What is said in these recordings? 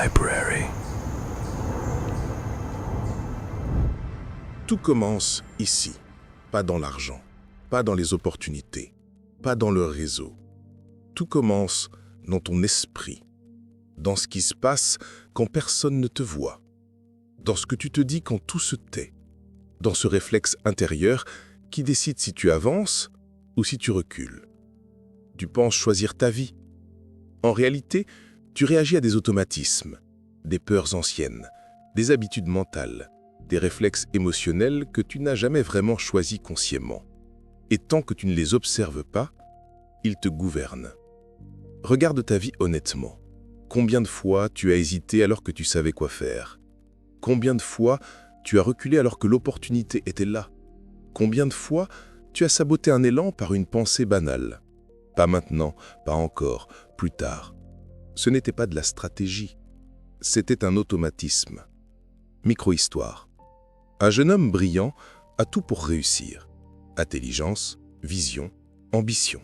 Library. Tout commence ici, pas dans l'argent, pas dans les opportunités, pas dans le réseau. Tout commence dans ton esprit, dans ce qui se passe quand personne ne te voit, dans ce que tu te dis quand tout se tait, dans ce réflexe intérieur qui décide si tu avances ou si tu recules. Tu penses choisir ta vie. En réalité, tu réagis à des automatismes, des peurs anciennes, des habitudes mentales, des réflexes émotionnels que tu n'as jamais vraiment choisis consciemment. Et tant que tu ne les observes pas, ils te gouvernent. Regarde ta vie honnêtement. Combien de fois tu as hésité alors que tu savais quoi faire? Combien de fois tu as reculé alors que l'opportunité était là? Combien de fois tu as saboté un élan par une pensée banale? Pas maintenant, pas encore, plus tard. Ce n'était pas de la stratégie, c'était un automatisme. Micro-histoire. Un jeune homme brillant a tout pour réussir. Intelligence, vision, ambition.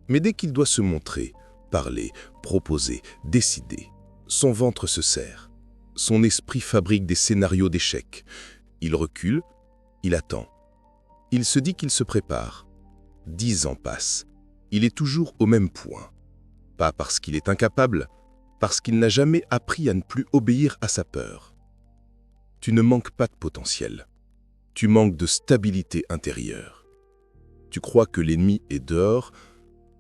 Mais dès qu'il doit se montrer, parler, proposer, décider, son ventre se serre. Son esprit fabrique des scénarios d'échecs. Il recule, il attend. Il se dit qu'il se prépare. 10 ans passent. Il est toujours au même point. Pas parce qu'il est incapable, parce qu'il n'a jamais appris à ne plus obéir à sa peur. Tu ne manques pas de potentiel. Tu manques de stabilité intérieure. Tu crois que l'ennemi est dehors,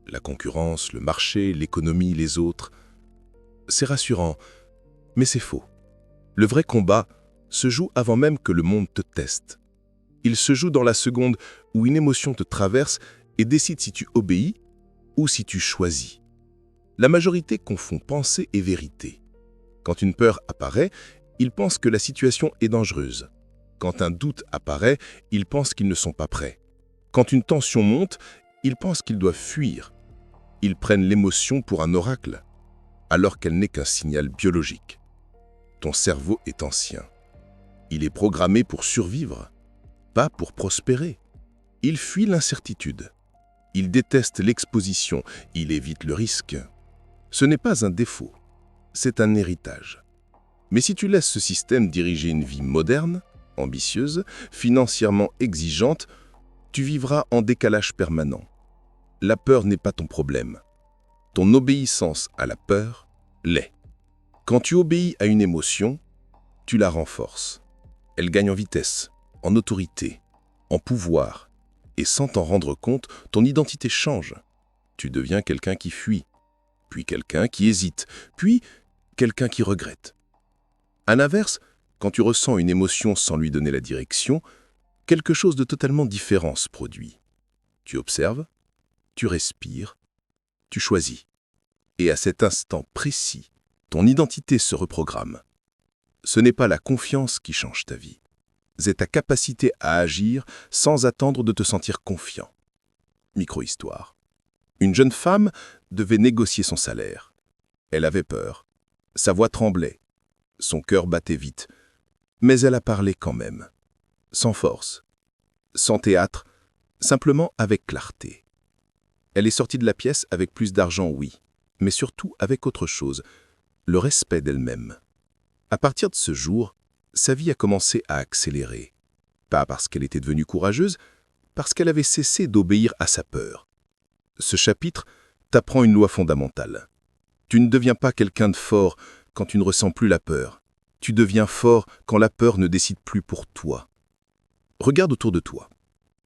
la concurrence, le marché, l'économie, les autres. C'est rassurant, mais c'est faux. Le vrai combat se joue avant même que le monde te teste. Il se joue dans la seconde où une émotion te traverse et décide si tu obéis ou si tu choisis. La majorité confond pensée et vérité. Quand une peur apparaît, ils pensent que la situation est dangereuse. Quand un doute apparaît, ils pensent qu'ils ne sont pas prêts. Quand une tension monte, ils pensent qu'ils doivent fuir. Ils prennent l'émotion pour un oracle, alors qu'elle n'est qu'un signal biologique. Ton cerveau est ancien. Il est programmé pour survivre, pas pour prospérer. Il fuit l'incertitude. Il déteste l'exposition, il évite le risque. Ce n'est pas un défaut, c'est un héritage. Mais si tu laisses ce système diriger une vie moderne, ambitieuse, financièrement exigeante, tu vivras en décalage permanent. La peur n'est pas ton problème. Ton obéissance à la peur l'est. Quand tu obéis à une émotion, tu la renforces. Elle gagne en vitesse, en autorité, en pouvoir. Et sans t'en rendre compte, ton identité change. Tu deviens quelqu'un qui fuit, puis quelqu'un qui hésite, puis quelqu'un qui regrette. À l'inverse, quand tu ressens une émotion sans lui donner la direction, quelque chose de totalement différent se produit. Tu observes, tu respires, tu choisis. Et à cet instant précis, ton identité se reprogramme. Ce n'est pas la confiance qui change ta vie. C'est ta capacité à agir sans attendre de te sentir confiant. Micro-histoire. Une jeune femme devait négocier son salaire. Elle avait peur. Sa voix tremblait. Son cœur battait vite. Mais elle a parlé quand même. Sans force. Sans théâtre. Simplement avec clarté. Elle est sortie de la pièce avec plus d'argent, oui. Mais surtout avec autre chose. Le respect d'elle-même. À partir de ce jour, sa vie a commencé à accélérer. Pas parce qu'elle était devenue courageuse, parce qu'elle avait cessé d'obéir à sa peur. Ce chapitre t'apprend une loi fondamentale. Tu ne deviens pas quelqu'un de fort quand tu ne ressens plus la peur. Tu deviens fort quand la peur ne décide plus pour toi. Regarde autour de toi.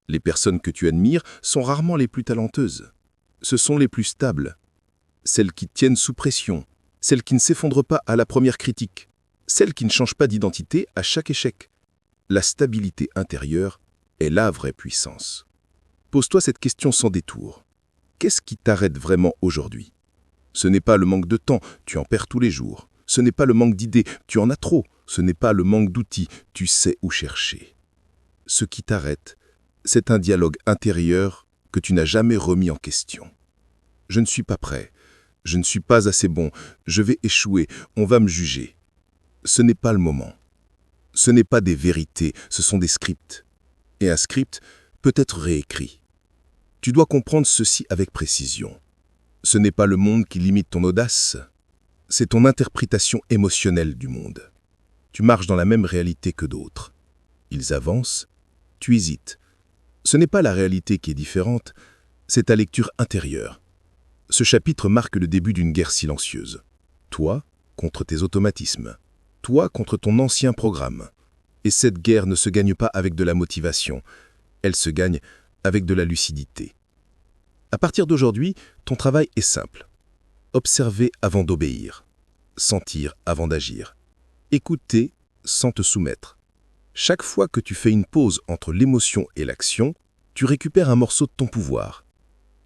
Les personnes que tu admires sont rarement les plus talentueuses. Ce sont les plus stables. Celles qui tiennent sous pression. Celles qui ne s'effondrent pas à la première critique. Celles qui ne changent pas d'identité à chaque échec. La stabilité intérieure est la vraie puissance. Pose-toi cette question sans détour. Qu'est-ce qui t'arrête vraiment aujourd'hui? Ce n'est pas le manque de temps, tu en perds tous les jours. Ce n'est pas le manque d'idées, tu en as trop. Ce n'est pas le manque d'outils, tu sais où chercher. Ce qui t'arrête, c'est un dialogue intérieur que tu n'as jamais remis en question. Je ne suis pas prêt. Je ne suis pas assez bon. Je vais échouer. On va me juger. Ce n'est pas le moment. Ce n'est pas des vérités, ce sont des scripts. Et un script peut être réécrit. Tu dois comprendre ceci avec précision. Ce n'est pas le monde qui limite ton audace. c'est ton interprétation émotionnelle du monde. Tu marches dans la même réalité que d'autres. Ils avancent, tu hésites. Ce n'est pas la réalité qui est différente, c'est ta lecture intérieure. Ce chapitre marque le début d'une guerre silencieuse. Toi contre tes automatismes. Toi contre ton ancien programme. Et cette guerre ne se gagne pas avec de la motivation, elle se gagne avec de la lucidité. À partir d'aujourd'hui, ton travail est simple. Observer avant d'obéir. Sentir avant d'agir. Écouter sans te soumettre. Chaque fois que tu fais une pause entre l'émotion et l'action, tu récupères un morceau de ton pouvoir.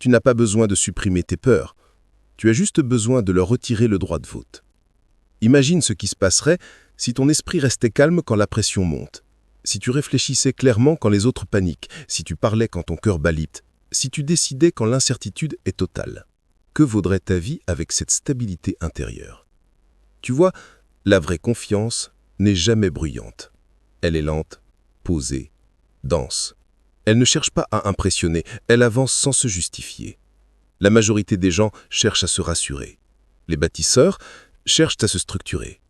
Tu n'as pas besoin de supprimer tes peurs. Tu as juste besoin de leur retirer le droit de vote. Imagine ce qui se passerait si ton esprit restait calme quand la pression monte, si tu réfléchissais clairement quand les autres paniquent, si tu parlais quand ton cœur bat, si tu décidais quand l'incertitude est totale. Que vaudrait ta vie avec cette stabilité intérieure? Tu vois, la vraie confiance n'est jamais bruyante. Elle est lente, posée, dense. Elle ne cherche pas à impressionner, elle avance sans se justifier. La majorité des gens cherchent à se rassurer. Les bâtisseurs cherchent à se structurer.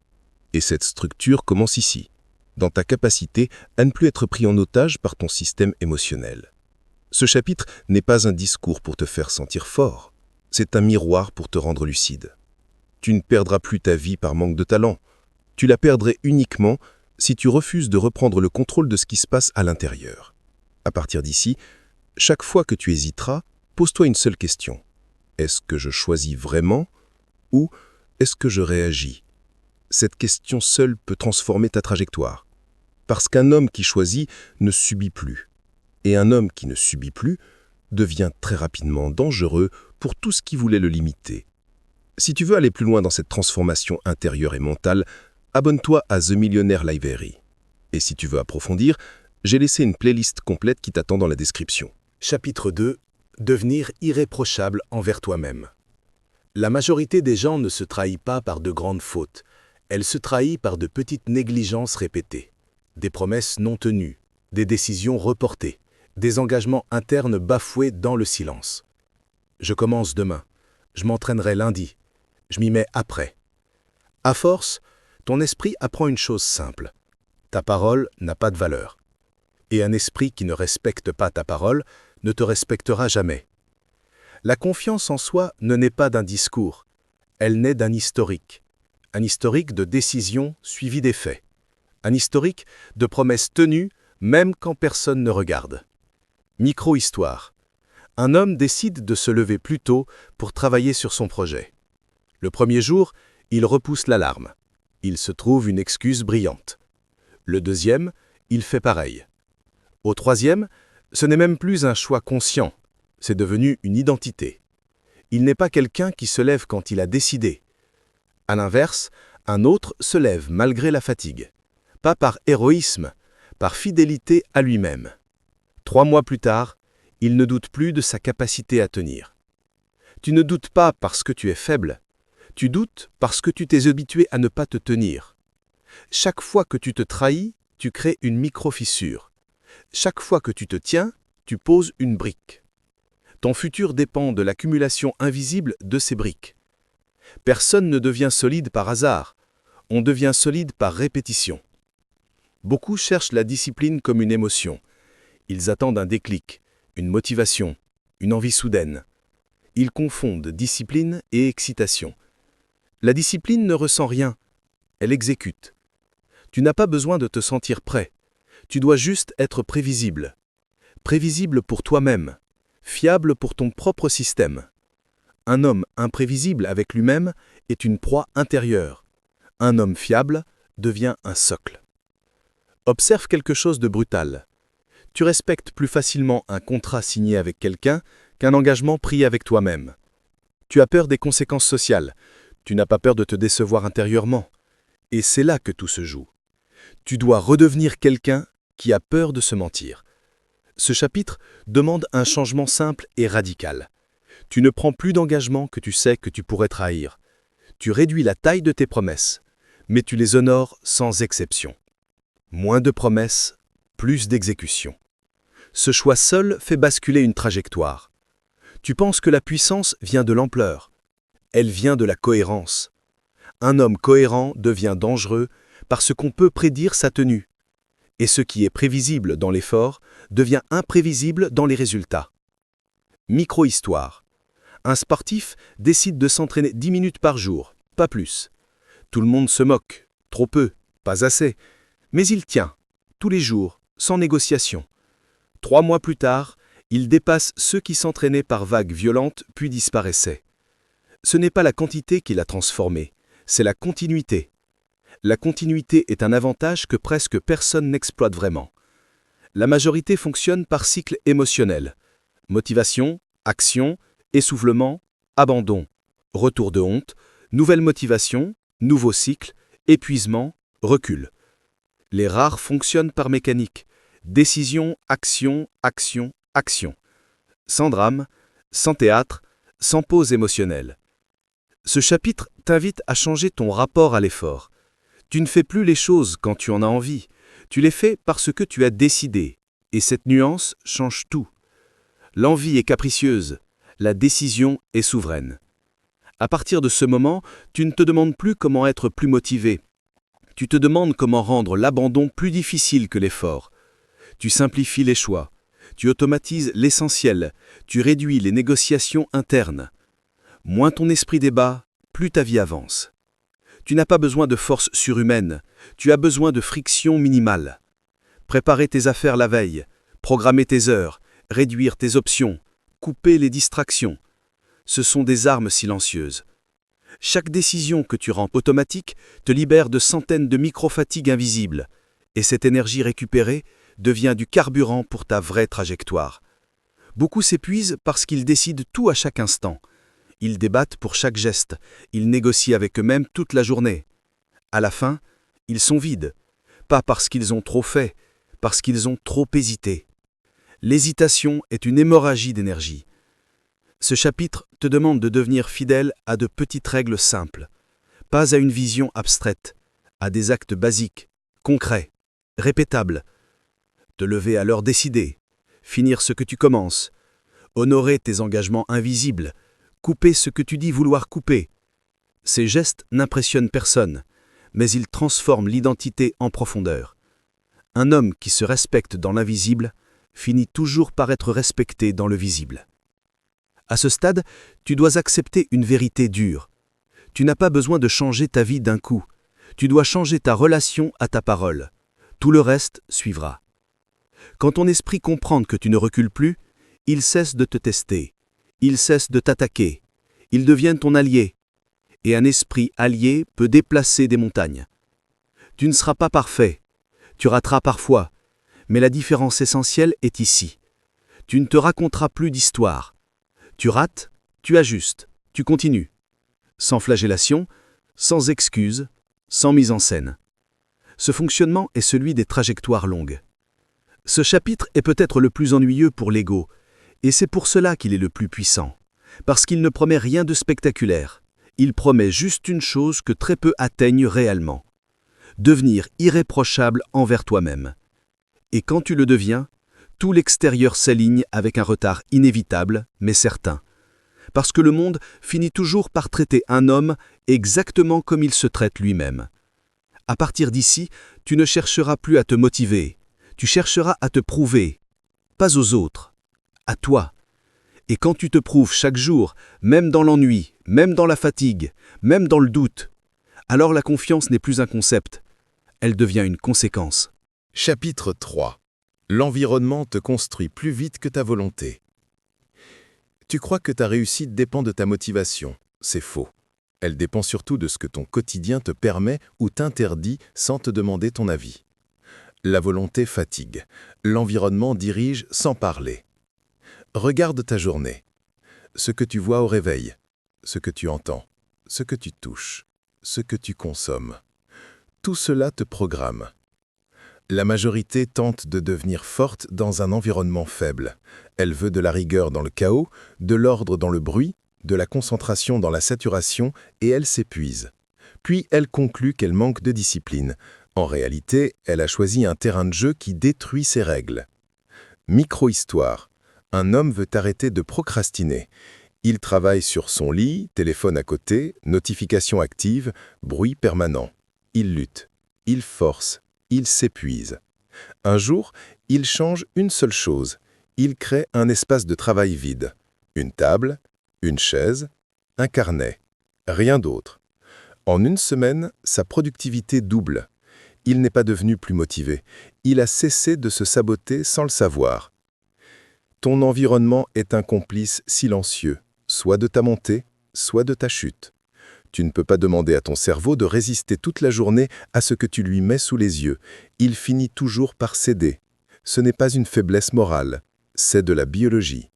Et cette structure commence ici, dans ta capacité à ne plus être pris en otage par ton système émotionnel. Ce chapitre n'est pas un discours pour te faire sentir fort, c'est un miroir pour te rendre lucide. Tu ne perdras plus ta vie par manque de talent, tu la perdrais uniquement si tu refuses de reprendre le contrôle de ce qui se passe à l'intérieur. À partir d'ici, chaque fois que tu hésiteras, pose-toi une seule question. Est-ce que je choisis vraiment ou est-ce que je réagis? Cette question seule peut transformer ta trajectoire. Parce qu'un homme qui choisit ne subit plus. Et un homme qui ne subit plus devient très rapidement dangereux pour tout ce qui voulait le limiter. Si tu veux aller plus loin dans cette transformation intérieure et mentale, abonne-toi à The Millionaire Library. Et si tu veux approfondir, j'ai laissé une playlist complète qui t'attend dans la description. Chapitre 2. Devenir irréprochable envers toi-même. La majorité des gens ne se trahit pas par de grandes fautes. Elle se trahit par de petites négligences répétées. Des promesses non tenues, des décisions reportées, des engagements internes bafoués dans le silence. Je commence demain. Je m'entraînerai lundi. Je m'y mets après. À force, ton esprit apprend une chose simple. Ta parole n'a pas de valeur. Et un esprit qui ne respecte pas ta parole ne te respectera jamais. La confiance en soi ne naît pas d'un discours. Elle naît d'un historique. Un historique de décisions suivies des faits. Un historique de promesses tenues même quand personne ne regarde. Micro-histoire. Un homme décide de se lever plus tôt pour travailler sur son projet. Le premier jour, il repousse l'alarme. Il se trouve une excuse brillante. Le deuxième, il fait pareil. Au troisième, ce n'est même plus un choix conscient, c'est devenu une identité. Il n'est pas quelqu'un qui se lève quand il a décidé. À l'inverse, un autre se lève malgré la fatigue. Pas par héroïsme, par fidélité à lui-même. 3 mois plus tard, il ne doute plus de sa capacité à tenir. Tu ne doutes pas parce que tu es faible, tu doutes parce que tu t'es habitué à ne pas te tenir. Chaque fois que tu te trahis, tu crées une micro-fissure. Chaque fois que tu te tiens, tu poses une brique. Ton futur dépend de l'accumulation invisible de ces briques. Personne ne devient solide par hasard, on devient solide par répétition. Beaucoup cherchent la discipline comme une émotion. Ils attendent un déclic, une motivation, une envie soudaine. Ils confondent discipline et excitation. La discipline ne ressent rien, elle exécute. Tu n'as pas besoin de te sentir prêt. Tu dois juste être prévisible. Prévisible pour toi-même, fiable pour ton propre système. Un homme imprévisible avec lui-même est une proie intérieure. Un homme fiable devient un socle. Observe quelque chose de brutal. Tu respectes plus facilement un contrat signé avec quelqu'un qu'un engagement pris avec toi-même. Tu as peur des conséquences sociales. Tu n'as pas peur de te décevoir intérieurement. Et c'est là que tout se joue. Tu dois redevenir quelqu'un qui a peur de se mentir. Ce chapitre demande un changement simple et radical. Tu ne prends plus d'engagement que tu sais que tu pourrais trahir. Tu réduis la taille de tes promesses, mais tu les honores sans exception. Moins de promesses, plus d'exécution. Ce choix seul fait basculer une trajectoire. Tu penses que la puissance vient de l'ampleur. Elle vient de la cohérence. Un homme cohérent devient dangereux parce qu'on peut prédire sa tenue. Et ce qui est prévisible dans l'effort devient imprévisible dans les résultats. Micro-histoire. Un sportif décide de s'entraîner 10 minutes par jour, pas plus. Tout le monde se moque, trop peu, pas assez. Mais il tient, tous les jours, sans négociation. 3 mois plus tard, il dépasse ceux qui s'entraînaient par vagues violentes puis disparaissaient. Ce n'est pas la quantité qui l'a transformé, c'est la continuité. La continuité est un avantage que presque personne n'exploite vraiment. La majorité fonctionne par cycle émotionnel. Motivation, action, essoufflement, abandon, retour de honte, nouvelle motivation, nouveau cycle, épuisement, recul. Les rares fonctionnent par mécanique. Décision, action, action, action. Sans drame, sans théâtre, sans pause émotionnelle. Ce chapitre t'invite à changer ton rapport à l'effort. Tu ne fais plus les choses quand tu en as envie, tu les fais parce que tu as décidé, et cette nuance change tout. L'envie est capricieuse, la décision est souveraine. À partir de ce moment, tu ne te demandes plus comment être plus motivé. Tu te demandes comment rendre l'abandon plus difficile que l'effort. Tu simplifies les choix, tu automatises l'essentiel, tu réduis les négociations internes. Moins ton esprit débat, plus ta vie avance. Tu n'as pas besoin de force surhumaine, tu as besoin de friction minimale. Préparer tes affaires la veille, programmer tes heures, réduire tes options, couper les distractions. Ce sont des armes silencieuses. Chaque décision que tu rends automatique te libère de centaines de micro-fatigues invisibles, et cette énergie récupérée devient du carburant pour ta vraie trajectoire. Beaucoup s'épuisent parce qu'ils décident tout à chaque instant. Ils débattent pour chaque geste, ils négocient avec eux-mêmes toute la journée. À la fin, ils sont vides, pas parce qu'ils ont trop fait, parce qu'ils ont trop hésité. L'hésitation est une hémorragie d'énergie. Ce chapitre te demande de devenir fidèle à de petites règles simples, pas à une vision abstraite, à des actes basiques, concrets, répétables. Te lever à l'heure décidée, finir ce que tu commences, honorer tes engagements invisibles, couper ce que tu dis vouloir couper. Ces gestes n'impressionnent personne, mais ils transforment l'identité en profondeur. Un homme qui se respecte dans l'invisible finit toujours par être respecté dans le visible. À ce stade, tu dois accepter une vérité dure. Tu n'as pas besoin de changer ta vie d'un coup. Tu dois changer ta relation à ta parole. Tout le reste suivra. Quand ton esprit comprend que tu ne recules plus, il cesse de te tester. Il cesse de t'attaquer. Il devient ton allié. Et un esprit allié peut déplacer des montagnes. Tu ne seras pas parfait. Tu rateras parfois. Mais la différence essentielle est ici. Tu ne te raconteras plus d'histoire. Tu rates, tu ajustes, tu continues. Sans flagellation, sans excuse, sans mise en scène. Ce fonctionnement est celui des trajectoires longues. Ce chapitre est peut-être le plus ennuyeux pour l'ego, et c'est pour cela qu'il est le plus puissant. Parce qu'il ne promet rien de spectaculaire. Il promet juste une chose que très peu atteignent réellement. Devenir irréprochable envers toi-même. Et quand tu le deviens, tout l'extérieur s'aligne avec un retard inévitable, mais certain. Parce que le monde finit toujours par traiter un homme exactement comme il se traite lui-même. À partir d'ici, tu ne chercheras plus à te motiver, tu chercheras à te prouver, pas aux autres, à toi. Et quand tu te prouves chaque jour, même dans l'ennui, même dans la fatigue, même dans le doute, alors la confiance n'est plus un concept, elle devient une conséquence. Chapitre 3. L'environnement te construit plus vite que ta volonté. Tu crois que ta réussite dépend de ta motivation. C'est faux. Elle dépend surtout de ce que ton quotidien te permet ou t'interdit sans te demander ton avis. La volonté fatigue. L'environnement dirige sans parler. Regarde ta journée. Ce que tu vois au réveil, ce que tu entends, ce que tu touches, ce que tu consommes. Tout cela te programme. La majorité tente de devenir forte dans un environnement faible. Elle veut de la rigueur dans le chaos, de l'ordre dans le bruit, de la concentration dans la saturation, et elle s'épuise. Puis elle conclut qu'elle manque de discipline. En réalité, elle a choisi un terrain de jeu qui détruit ses règles. Micro-histoire. Un homme veut arrêter de procrastiner. Il travaille sur son lit, téléphone à côté, notification active, bruit permanent. Il lutte, il force, il s'épuise. Un jour, il change une seule chose. Il crée un espace de travail vide. Une table, une chaise, un carnet. Rien d'autre. En une semaine, sa productivité double. Il n'est pas devenu plus motivé. Il a cessé de se saboter sans le savoir. Ton environnement est un complice silencieux, soit de ta montée, soit de ta chute. Tu ne peux pas demander à ton cerveau de résister toute la journée à ce que tu lui mets sous les yeux. Il finit toujours par céder. Ce n'est pas une faiblesse morale, c'est de la biologie.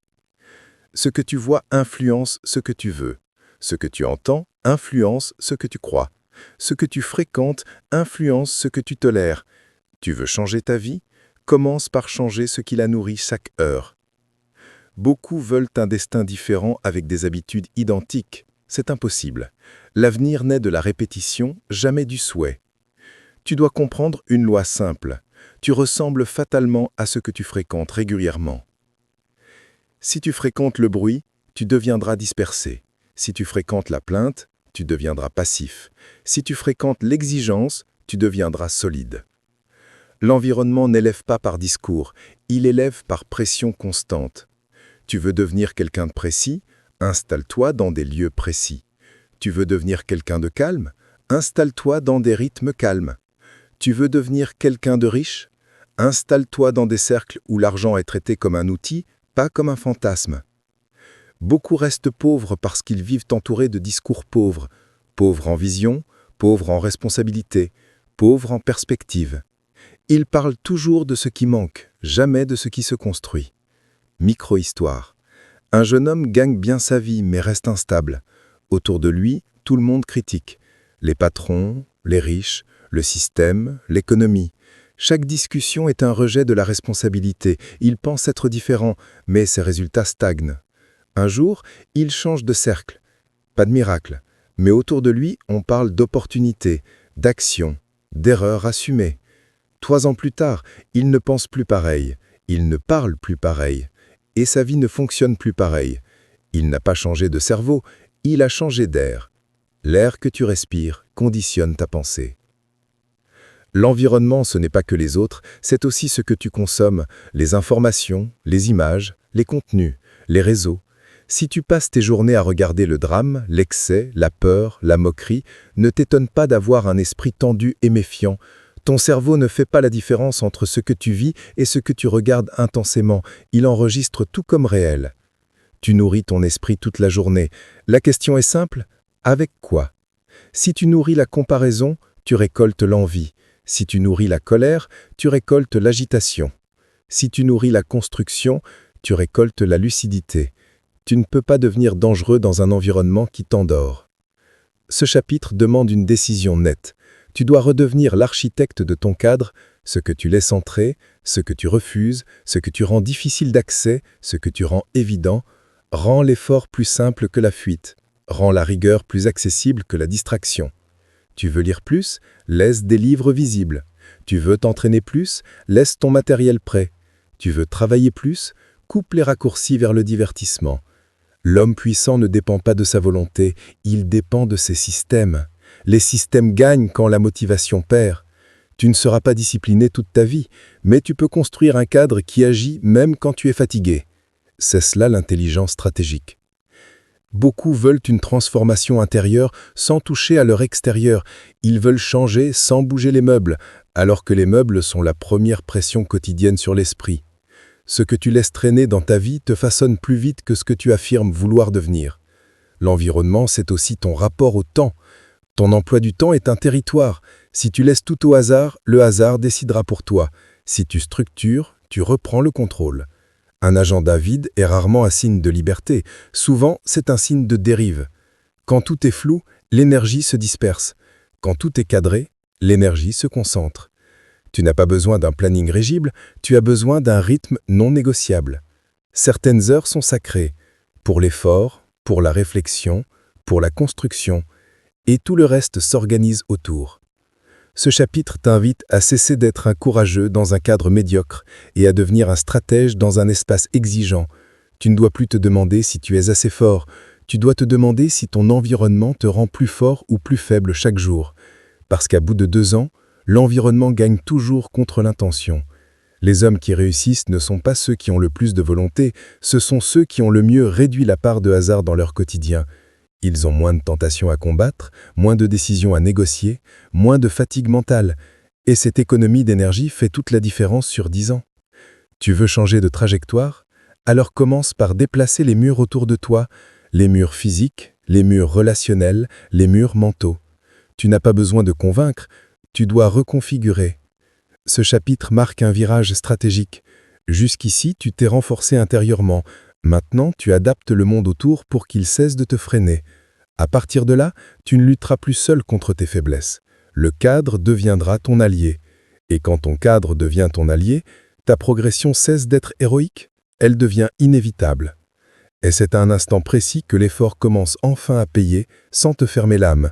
Ce que tu vois influence ce que tu veux. Ce que tu entends influence ce que tu crois. Ce que tu fréquentes influence ce que tu tolères. Tu veux changer ta vie? Commence par changer ce qui la nourrit chaque heure. Beaucoup veulent un destin différent avec des habitudes identiques. C'est impossible. L'avenir naît de la répétition, jamais du souhait. Tu dois comprendre une loi simple. Tu ressembles fatalement à ce que tu fréquentes régulièrement. Si tu fréquentes le bruit, tu deviendras dispersé. Si tu fréquentes la plainte, tu deviendras passif. Si tu fréquentes l'exigence, tu deviendras solide. L'environnement n'élève pas par discours, il élève par pression constante. Tu veux devenir quelqu'un de précis? Installe-toi dans des lieux précis. Tu veux devenir quelqu'un de calme? Installe-toi dans des rythmes calmes. Tu veux devenir quelqu'un de riche? Installe-toi dans des cercles où l'argent est traité comme un outil, pas comme un fantasme. Beaucoup restent pauvres parce qu'ils vivent entourés de discours pauvres. Pauvres en vision, pauvres en responsabilité, pauvres en perspective. Ils parlent toujours de ce qui manque, jamais de ce qui se construit. Micro-histoire. Un jeune homme gagne bien sa vie mais reste instable. Autour de lui, tout le monde critique. Les patrons, les riches, le système, l'économie. Chaque discussion est un rejet de la responsabilité. Il pense être différent, mais ses résultats stagnent. Un jour, il change de cercle. Pas de miracle. Mais autour de lui, on parle d'opportunités, d'actions, d'erreurs assumées. 3 ans plus tard, il ne pense plus pareil. Il ne parle plus pareil. Et sa vie ne fonctionne plus pareil. Il n'a pas changé de cerveau, il a changé d'air. L'air que tu respires conditionne ta pensée. L'environnement, ce n'est pas que les autres, c'est aussi ce que tu consommes, les informations, les images, les contenus, les réseaux. Si tu passes tes journées à regarder le drame, l'excès, la peur, la moquerie, ne t'étonne pas d'avoir un esprit tendu et méfiant. Ton cerveau ne fait pas la différence entre ce que tu vis et ce que tu regardes intensément. Il enregistre tout comme réel. Tu nourris ton esprit toute la journée. La question est simple, avec quoi? Si tu nourris la comparaison, tu récoltes l'envie. Si tu nourris la colère, tu récoltes l'agitation. Si tu nourris la construction, tu récoltes la lucidité. Tu ne peux pas devenir dangereux dans un environnement qui t'endort. Ce chapitre demande une décision nette. Tu dois redevenir l'architecte de ton cadre, ce que tu laisses entrer, ce que tu refuses, ce que tu rends difficile d'accès, ce que tu rends évident. Rends l'effort plus simple que la fuite. Rends la rigueur plus accessible que la distraction. Tu veux lire plus? Laisse des livres visibles. Tu veux t'entraîner plus? Laisse ton matériel prêt. Tu veux travailler plus? Coupe les raccourcis vers le divertissement. L'homme puissant ne dépend pas de sa volonté, il dépend de ses systèmes. Les systèmes gagnent quand la motivation perd. Tu ne seras pas discipliné toute ta vie, mais tu peux construire un cadre qui agit même quand tu es fatigué. C'est cela l'intelligence stratégique. Beaucoup veulent une transformation intérieure sans toucher à leur extérieur. Ils veulent changer sans bouger les meubles, alors que les meubles sont la première pression quotidienne sur l'esprit. Ce que tu laisses traîner dans ta vie te façonne plus vite que ce que tu affirmes vouloir devenir. L'environnement, c'est aussi ton rapport au temps. Ton emploi du temps est un territoire. Si tu laisses tout au hasard, le hasard décidera pour toi. Si tu structures, tu reprends le contrôle. Un agenda vide est rarement un signe de liberté. Souvent, c'est un signe de dérive. Quand tout est flou, l'énergie se disperse. Quand tout est cadré, l'énergie se concentre. Tu n'as pas besoin d'un planning rigible, tu as besoin d'un rythme non négociable. Certaines heures sont sacrées, pour l'effort, pour la réflexion, pour la construction, et tout le reste s'organise autour. Ce chapitre t'invite à cesser d'être un courageux dans un cadre médiocre et à devenir un stratège dans un espace exigeant. Tu ne dois plus te demander si tu es assez fort, tu dois te demander si ton environnement te rend plus fort ou plus faible chaque jour. Parce qu'à bout de 2 ans, l'environnement gagne toujours contre l'intention. Les hommes qui réussissent ne sont pas ceux qui ont le plus de volonté, ce sont ceux qui ont le mieux réduit la part de hasard dans leur quotidien. Ils ont moins de tentations à combattre, moins de décisions à négocier, moins de fatigue mentale. Et cette économie d'énergie fait toute la différence sur 10 ans. Tu veux changer de trajectoire? Alors commence par déplacer les murs autour de toi, les murs physiques, les murs relationnels, les murs mentaux. Tu n'as pas besoin de convaincre, tu dois reconfigurer. Ce chapitre marque un virage stratégique. Jusqu'ici, tu t'es renforcé intérieurement. Maintenant, tu adaptes le monde autour pour qu'il cesse de te freiner. À partir de là, tu ne lutteras plus seul contre tes faiblesses. Le cadre deviendra ton allié. Et quand ton cadre devient ton allié, ta progression cesse d'être héroïque, elle devient inévitable. Et c'est à un instant précis que l'effort commence enfin à payer sans te fermer l'âme,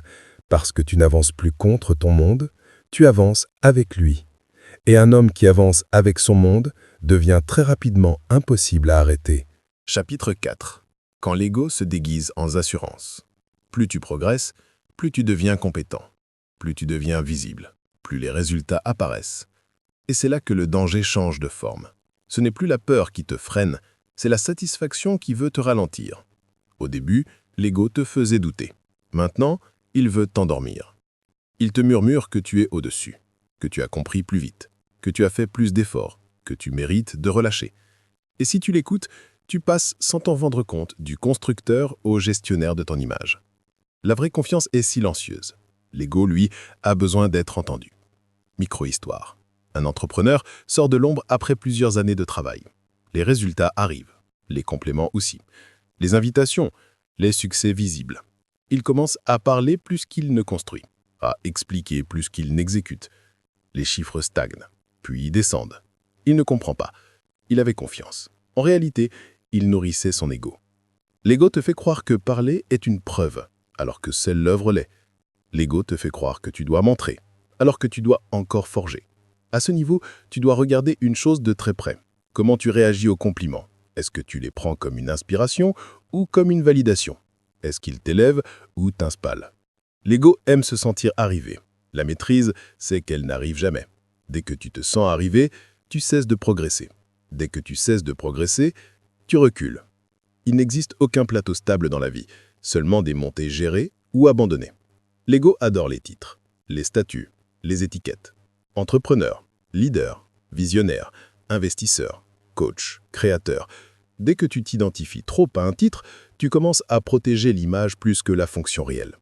parce que tu n'avances plus contre ton monde, tu avances avec lui. Et un homme qui avance avec son monde devient très rapidement impossible à arrêter. Chapitre 4. Quand l'ego se déguise en assurance. Plus tu progresses, plus tu deviens compétent, plus tu deviens visible, plus les résultats apparaissent. Et c'est là que le danger change de forme. Ce n'est plus la peur qui te freine, c'est la satisfaction qui veut te ralentir. Au début, l'ego te faisait douter. Maintenant, il veut t'endormir. Il te murmure que tu es au-dessus, que tu as compris plus vite, que tu as fait plus d'efforts, que tu mérites de relâcher. Et si tu l'écoutes, tu passes sans t'en rendre compte du constructeur au gestionnaire de ton image. La vraie confiance est silencieuse. L'ego, lui, a besoin d'être entendu. Micro-histoire. Un entrepreneur sort de l'ombre après plusieurs années de travail. Les résultats arrivent, les compléments aussi. Les invitations, les succès visibles. Il commence à parler plus qu'il ne construit, à expliquer plus qu'il n'exécute. Les chiffres stagnent, puis descendent. Il ne comprend pas. Il avait confiance. En réalité, il nourrissait son ego. L'ego te fait croire que parler est une preuve, alors que seule l'œuvre l'est. L'ego te fait croire que tu dois montrer, alors que tu dois encore forger. À ce niveau, tu dois regarder une chose de très près. Comment tu réagis aux compliments? Est-ce que tu les prends comme une inspiration ou comme une validation? Est-ce qu'ils t'élèvent ou t'inspalent? L'ego aime se sentir arrivé. La maîtrise, c'est qu'elle n'arrive jamais. Dès que tu te sens arrivé, tu cesses de progresser. Dès que tu cesses de progresser, tu recules. Il n'existe aucun plateau stable dans la vie, seulement des montées gérées ou abandonnées. L'ego adore les titres, les statuts, les étiquettes. Entrepreneur, leader, visionnaire, investisseur, coach, créateur. Dès que tu t'identifies trop à un titre, tu commences à protéger l'image plus que la fonction réelle.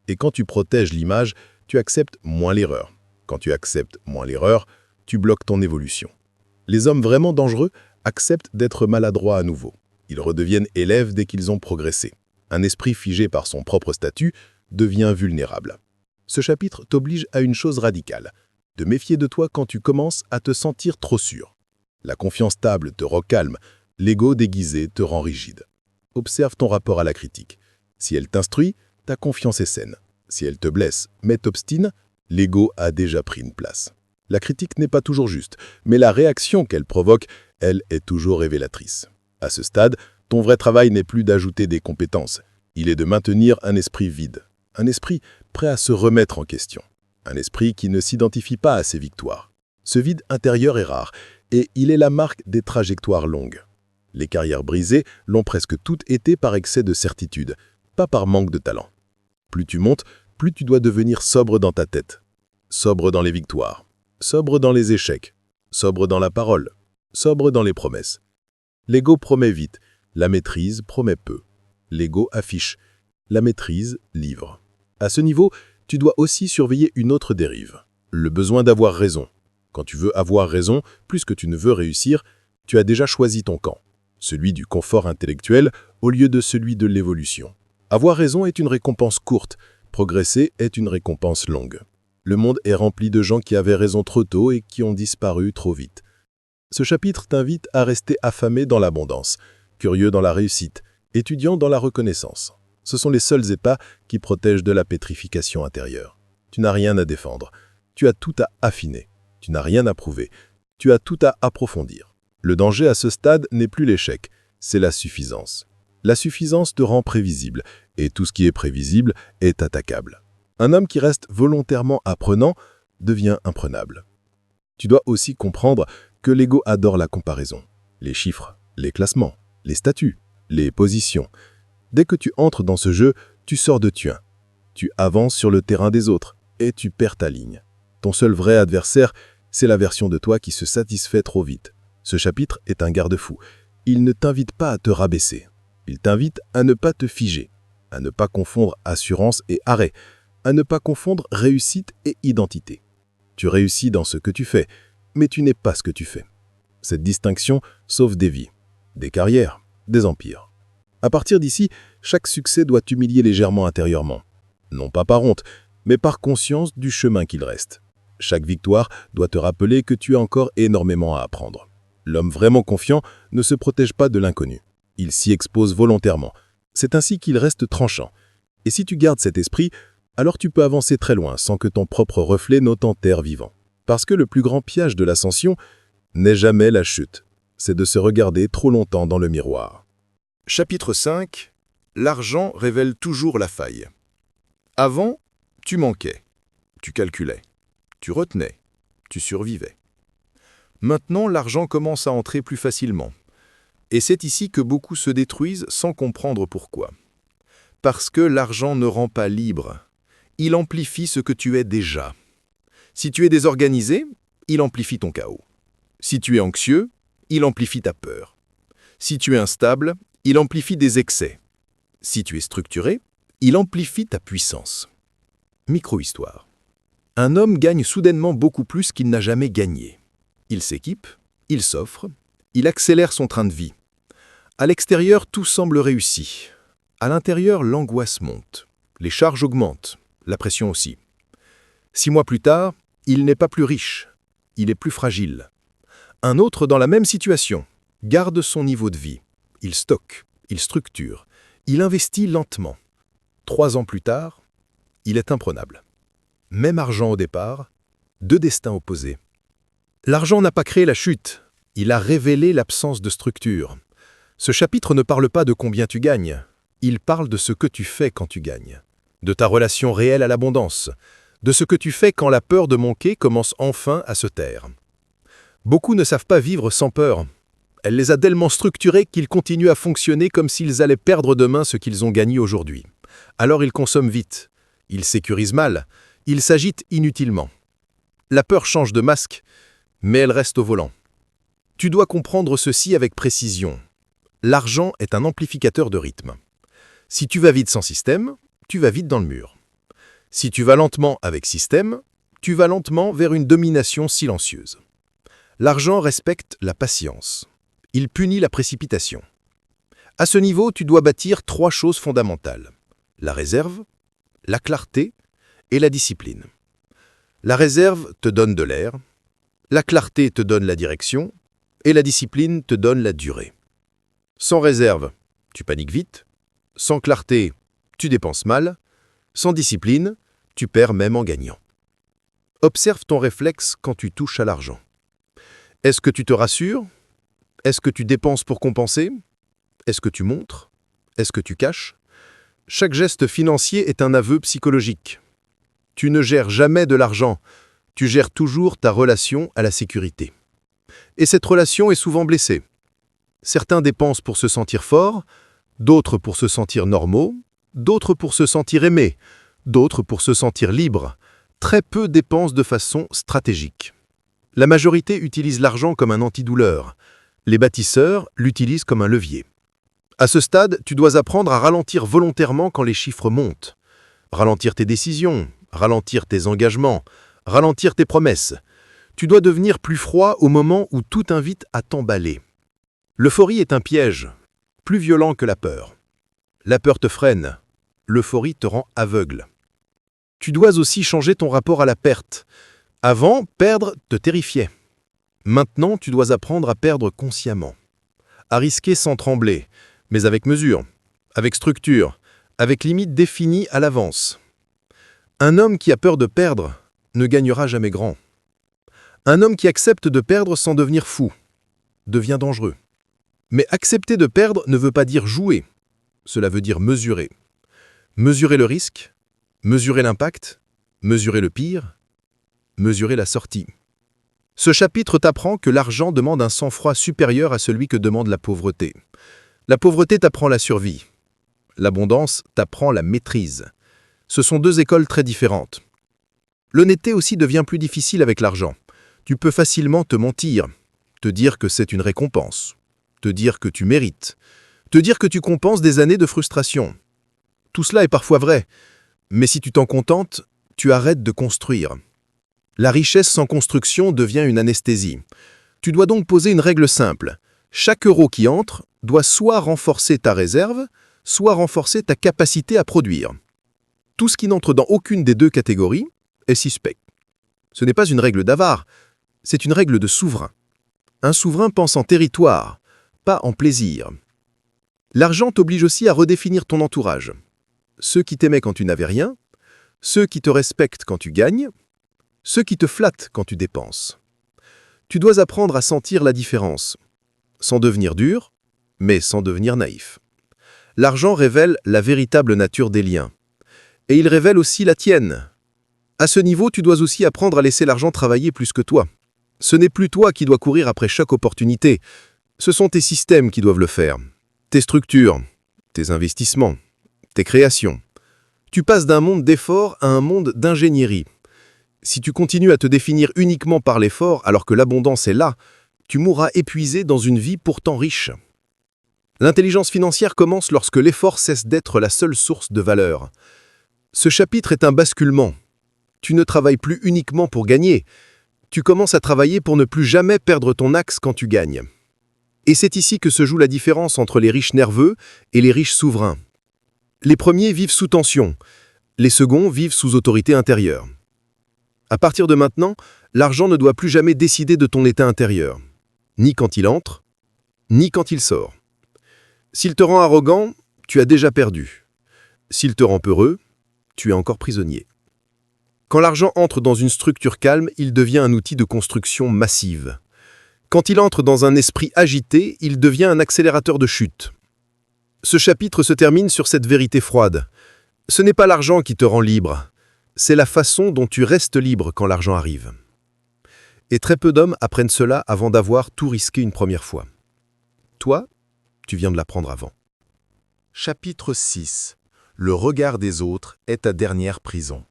Et quand tu protèges l'image, tu acceptes moins l'erreur. Quand tu acceptes moins l'erreur, tu bloques ton évolution. Les hommes vraiment dangereux acceptent d'être maladroits à nouveau. Ils redeviennent élèves dès qu'ils ont progressé. Un esprit figé par son propre statut devient vulnérable. Ce chapitre t'oblige à une chose radicale, de méfier de toi quand tu commences à te sentir trop sûr. La confiance stable te rend calme, l'ego déguisé te rend rigide. Observe ton rapport à la critique. Si elle t'instruit, ta confiance est saine. Si elle te blesse, mais t'obstine, l'ego a déjà pris une place. La critique n'est pas toujours juste, mais la réaction qu'elle provoque, elle, est toujours révélatrice. À ce stade, ton vrai travail n'est plus d'ajouter des compétences. Il est de maintenir un esprit vide, un esprit prêt à se remettre en question, un esprit qui ne s'identifie pas à ses victoires. Ce vide intérieur est rare, et il est la marque des trajectoires longues. Les carrières brisées l'ont presque toutes été par excès de certitude, pas par manque de talent. Plus tu montes, plus tu dois devenir sobre dans ta tête. Sobre dans les victoires, sobre dans les échecs, sobre dans la parole, sobre dans les promesses. L'ego promet vite, la maîtrise promet peu. L'ego affiche, la maîtrise livre. À ce niveau, tu dois aussi surveiller une autre dérive, le besoin d'avoir raison. Quand tu veux avoir raison, plus que tu ne veux réussir, tu as déjà choisi ton camp, celui du confort intellectuel au lieu de celui de l'évolution. Avoir raison est une récompense courte, progresser est une récompense longue. Le monde est rempli de gens qui avaient raison trop tôt et qui ont disparu trop vite. Ce chapitre t'invite à rester affamé dans l'abondance, curieux dans la réussite, étudiant dans la reconnaissance. Ce sont les seuls épas qui protègent de la pétrification intérieure. Tu n'as rien à défendre, tu as tout à affiner, tu n'as rien à prouver, tu as tout à approfondir. Le danger à ce stade n'est plus l'échec, c'est la suffisance. La suffisance te rend prévisible, et tout ce qui est prévisible est attaquable. Un homme qui reste volontairement apprenant devient imprenable. Tu dois aussi comprendre que l'ego adore la comparaison. Les chiffres, les classements, les statuts, les positions. Dès que tu entres dans ce jeu, tu sors de tuin. Tu avances sur le terrain des autres et tu perds ta ligne. Ton seul vrai adversaire, c'est la version de toi qui se satisfait trop vite. Ce chapitre est un garde-fou. Il ne t'invite pas à te rabaisser. Il t'invite à ne pas te figer, à ne pas confondre assurance et arrêt, à ne pas confondre réussite et identité. Tu réussis dans ce que tu fais, mais tu n'es pas ce que tu fais. Cette distinction sauve des vies, des carrières, des empires. À partir d'ici, chaque succès doit t'humilier légèrement intérieurement. Non pas par honte, mais par conscience du chemin qu'il reste. Chaque victoire doit te rappeler que tu as encore énormément à apprendre. L'homme vraiment confiant ne se protège pas de l'inconnu. Il s'y expose volontairement. C'est ainsi qu'il reste tranchant. Et si tu gardes cet esprit, alors tu peux avancer très loin sans que ton propre reflet ne t'enterre vivant. Parce que le plus grand piège de l'ascension n'est jamais la chute. C'est de se regarder trop longtemps dans le miroir. Chapitre 5. L'argent révèle toujours la faille. Avant, tu manquais, tu calculais, tu retenais, tu survivais. Maintenant, l'argent commence à entrer plus facilement. Et c'est ici que beaucoup se détruisent sans comprendre pourquoi. Parce que l'argent ne rend pas libre. Il amplifie ce que tu es déjà. Si tu es désorganisé, il amplifie ton chaos. Si tu es anxieux, il amplifie ta peur. Si tu es instable, il amplifie des excès. Si tu es structuré, il amplifie ta puissance. Micro-histoire. Un homme gagne soudainement beaucoup plus qu'il n'a jamais gagné. Il s'équipe, il s'offre, il accélère son train de vie. À l'extérieur, tout semble réussi. À l'intérieur, l'angoisse monte. Les charges augmentent, la pression aussi. 6 mois plus tard, il n'est pas plus riche, il est plus fragile. Un autre dans la même situation garde son niveau de vie. Il stocke, il structure, il investit lentement. 3 ans plus tard, il est imprenable. Même argent au départ, 2 destins opposés. L'argent n'a pas créé la chute, il a révélé l'absence de structure. Ce chapitre ne parle pas de combien tu gagnes, il parle de ce que tu fais quand tu gagnes, de ta relation réelle à l'abondance, de ce que tu fais quand la peur de manquer commence enfin à se taire. Beaucoup ne savent pas vivre sans peur. Elle les a tellement structurés qu'ils continuent à fonctionner comme s'ils allaient perdre demain ce qu'ils ont gagné aujourd'hui. Alors ils consomment vite, ils sécurisent mal, ils s'agitent inutilement. La peur change de masque, mais elle reste au volant. Tu dois comprendre ceci avec précision. L'argent est un amplificateur de rythme. Si tu vas vite sans système, tu vas vite dans le mur. Si tu vas lentement avec système, tu vas lentement vers une domination silencieuse. L'argent respecte la patience. Il punit la précipitation. À ce niveau, tu dois bâtir 3 choses fondamentales. La réserve, la clarté et la discipline. La réserve te donne de l'air, la clarté te donne la direction et la discipline te donne la durée. Sans réserve, tu paniques vite. Sans clarté, tu dépenses mal. Sans discipline, tu perds même en gagnant. Observe ton réflexe quand tu touches à l'argent. Est-ce que tu te rassures? Est-ce que tu dépenses pour compenser? Est-ce que tu montres? Est-ce que tu caches? Chaque geste financier est un aveu psychologique. Tu ne gères jamais de l'argent, tu gères toujours ta relation à la sécurité. Et cette relation est souvent blessée. Certains dépensent pour se sentir forts, d'autres pour se sentir normaux, d'autres pour se sentir aimés, d'autres pour se sentir libres. Très peu dépensent de façon stratégique. La majorité utilise l'argent comme un antidouleur. Les bâtisseurs l'utilisent comme un levier. À ce stade, tu dois apprendre à ralentir volontairement quand les chiffres montent. Ralentir tes décisions, ralentir tes engagements, ralentir tes promesses. Tu dois devenir plus froid au moment où tout invite à t'emballer. L'euphorie est un piège, plus violent que la peur. La peur te freine, l'euphorie te rend aveugle. Tu dois aussi changer ton rapport à la perte. Avant, perdre te terrifiait. Maintenant, tu dois apprendre à perdre consciemment. À risquer sans trembler, mais avec mesure, avec structure, avec limite définie à l'avance. Un homme qui a peur de perdre ne gagnera jamais grand. Un homme qui accepte de perdre sans devenir fou devient dangereux. Mais accepter de perdre ne veut pas dire jouer. Cela veut dire mesurer. Mesurer le risque, mesurer l'impact, mesurer le pire, mesurer la sortie. Ce chapitre t'apprend que l'argent demande un sang-froid supérieur à celui que demande la pauvreté. La pauvreté t'apprend la survie. L'abondance t'apprend la maîtrise. Ce sont deux écoles très différentes. L'honnêteté aussi devient plus difficile avec l'argent. Tu peux facilement te mentir, te dire que c'est une récompense, te dire que tu mérites, te dire que tu compenses des années de frustration. Tout cela est parfois vrai, mais si tu t'en contentes, tu arrêtes de construire. La richesse sans construction devient une anesthésie. Tu dois donc poser une règle simple. Chaque euro qui entre doit soit renforcer ta réserve, soit renforcer ta capacité à produire. Tout ce qui n'entre dans aucune des deux catégories est suspect. Ce n'est pas une règle d'avare, c'est une règle de souverain. Un souverain pense en territoire, pas en plaisir. L'argent t'oblige aussi à redéfinir ton entourage. Ceux qui t'aimaient quand tu n'avais rien, ceux qui te respectent quand tu gagnes, ceux qui te flattent quand tu dépenses. Tu dois apprendre à sentir la différence, sans devenir dur, mais sans devenir naïf. L'argent révèle la véritable nature des liens. Et il révèle aussi la tienne. À ce niveau, tu dois aussi apprendre à laisser l'argent travailler plus que toi. Ce n'est plus toi qui dois courir après chaque opportunité. Ce sont tes systèmes qui doivent le faire. Tes structures, tes investissements, tes créations. Tu passes d'un monde d'effort à un monde d'ingénierie. Si tu continues à te définir uniquement par l'effort alors que l'abondance est là, tu mourras épuisé dans une vie pourtant riche. L'intelligence financière commence lorsque l'effort cesse d'être la seule source de valeur. Ce chapitre est un basculement. Tu ne travailles plus uniquement pour gagner. Tu commences à travailler pour ne plus jamais perdre ton axe quand tu gagnes. Et c'est ici que se joue la différence entre les riches nerveux et les riches souverains. Les premiers vivent sous tension, les seconds vivent sous autorité intérieure. À partir de maintenant, l'argent ne doit plus jamais décider de ton état intérieur, ni quand il entre, ni quand il sort. S'il te rend arrogant, tu as déjà perdu. S'il te rend peureux, tu es encore prisonnier. Quand l'argent entre dans une structure calme, il devient un outil de construction massive. Quand il entre dans un esprit agité, il devient un accélérateur de chute. Ce chapitre se termine sur cette vérité froide. Ce n'est pas l'argent qui te rend libre, c'est la façon dont tu restes libre quand l'argent arrive. Et très peu d'hommes apprennent cela avant d'avoir tout risqué une première fois. Toi, tu viens de l'apprendre avant. Chapitre 6. Le regard des autres est ta dernière prison.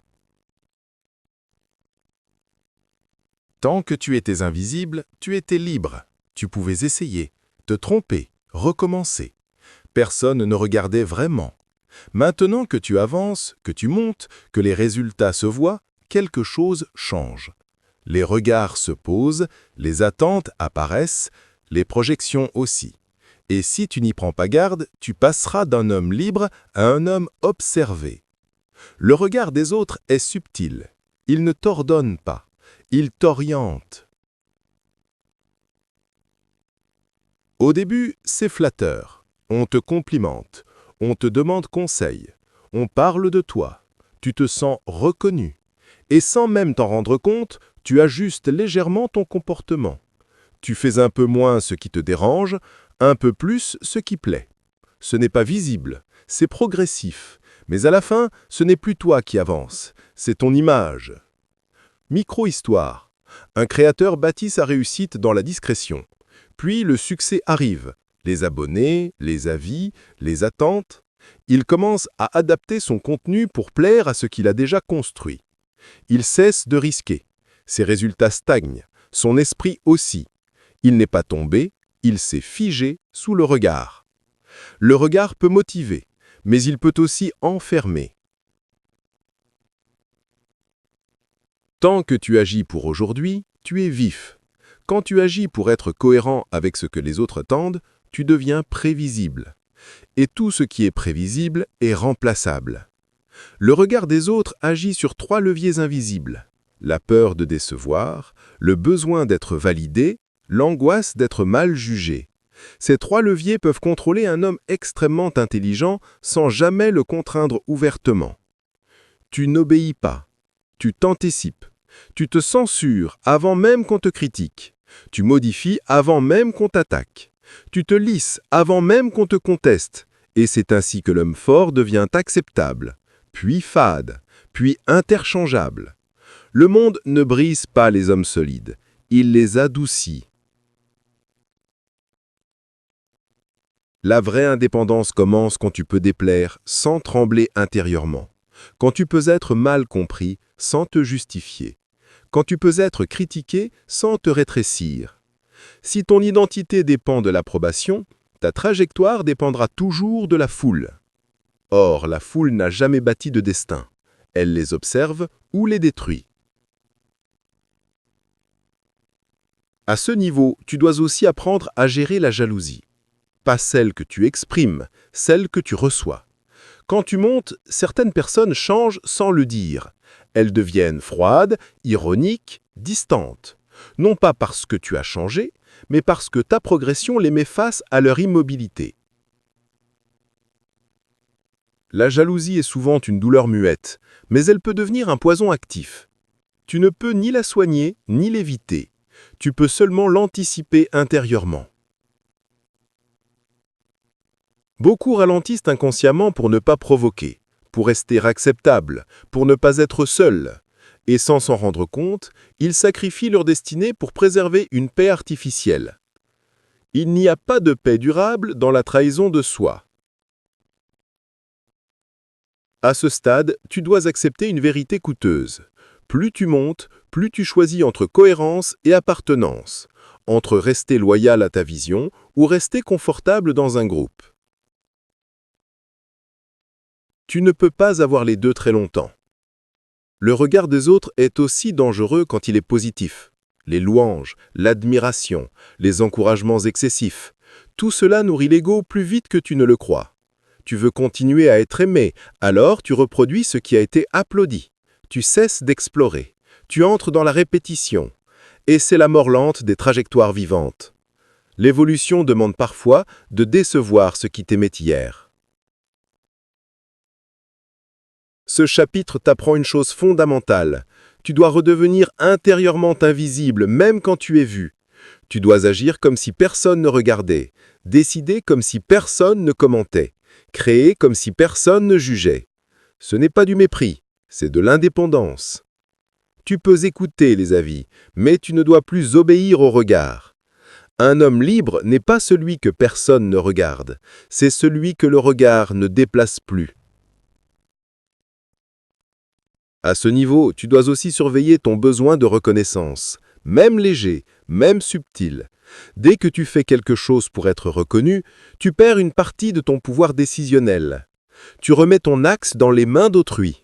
Tant que tu étais invisible, tu étais libre. Tu pouvais essayer, te tromper, recommencer. Personne ne regardait vraiment. Maintenant que tu avances, que tu montes, que les résultats se voient, quelque chose change. Les regards se posent, les attentes apparaissent, les projections aussi. Et si tu n'y prends pas garde, tu passeras d'un homme libre à un homme observé. Le regard des autres est subtil. Il ne t'ordonne pas. Il t'oriente. Au début, c'est flatteur. On te complimente. On te demande conseil. On parle de toi. Tu te sens reconnu. Et sans même t'en rendre compte, tu ajustes légèrement ton comportement. Tu fais un peu moins ce qui te dérange, un peu plus ce qui plaît. Ce n'est pas visible, c'est progressif. Mais à la fin, ce n'est plus toi qui avance, c'est ton image. Micro-histoire. Un créateur bâtit sa réussite dans la discrétion. Puis le succès arrive. Les abonnés, les avis, les attentes. Il commence à adapter son contenu pour plaire à ce qu'il a déjà construit. Il cesse de risquer. Ses résultats stagnent. Son esprit aussi. Il n'est pas tombé, il s'est figé sous le regard. Le regard peut motiver, mais il peut aussi enfermer. Tant que tu agis pour aujourd'hui, tu es vif. Quand tu agis pour être cohérent avec ce que les autres tendent, tu deviens prévisible. Et tout ce qui est prévisible est remplaçable. Le regard des autres agit sur 3 leviers invisibles. La peur de décevoir, le besoin d'être validé, l'angoisse d'être mal jugé. Ces 3 leviers peuvent contrôler un homme extrêmement intelligent sans jamais le contraindre ouvertement. Tu n'obéis pas. Tu t'anticipes. Tu te censures avant même qu'on te critique. Tu modifies avant même qu'on t'attaque. Tu te lisses avant même qu'on te conteste, et c'est ainsi que l'homme fort devient acceptable, puis fade, puis interchangeable. Le monde ne brise pas les hommes solides, il les adoucit. La vraie indépendance commence quand tu peux déplaire sans trembler intérieurement, quand tu peux être mal compris sans te justifier, quand tu peux être critiqué sans te rétrécir. Si ton identité dépend de l'approbation, ta trajectoire dépendra toujours de la foule. Or, la foule n'a jamais bâti de destin. Elle les observe ou les détruit. À ce niveau, tu dois aussi apprendre à gérer la jalousie. Pas celle que tu exprimes, celle que tu reçois. Quand tu montes, certaines personnes changent sans le dire. Elles deviennent froides, ironiques, distantes. Non pas parce que tu as changé, mais parce que ta progression les met face à leur immobilité. La jalousie est souvent une douleur muette, mais elle peut devenir un poison actif. Tu ne peux ni la soigner, ni l'éviter. Tu peux seulement l'anticiper intérieurement. Beaucoup ralentissent inconsciemment pour ne pas provoquer, pour rester acceptable, pour ne pas être seul. Et sans s'en rendre compte, ils sacrifient leur destinée pour préserver une paix artificielle. Il n'y a pas de paix durable dans la trahison de soi. À ce stade, tu dois accepter une vérité coûteuse. Plus tu montes, plus tu choisis entre cohérence et appartenance, entre rester loyal à ta vision ou rester confortable dans un groupe. Tu ne peux pas avoir les deux très longtemps. Le regard des autres est aussi dangereux quand il est positif. Les louanges, l'admiration, les encouragements excessifs, tout cela nourrit l'ego plus vite que tu ne le crois. Tu veux continuer à être aimé, alors tu reproduis ce qui a été applaudi. Tu cesses d'explorer. Tu entres dans la répétition. Et c'est la mort lente des trajectoires vivantes. L'évolution demande parfois de décevoir ce qui t'aimait hier. Ce chapitre t'apprend une chose fondamentale. Tu dois redevenir intérieurement invisible, même quand tu es vu. Tu dois agir comme si personne ne regardait, décider comme si personne ne commentait, créer comme si personne ne jugeait. Ce n'est pas du mépris, c'est de l'indépendance. Tu peux écouter les avis, mais tu ne dois plus obéir au regard. Un homme libre n'est pas celui que personne ne regarde, c'est celui que le regard ne déplace plus. À ce niveau, tu dois aussi surveiller ton besoin de reconnaissance, même léger, même subtil. Dès que tu fais quelque chose pour être reconnu, tu perds une partie de ton pouvoir décisionnel. Tu remets ton axe dans les mains d'autrui.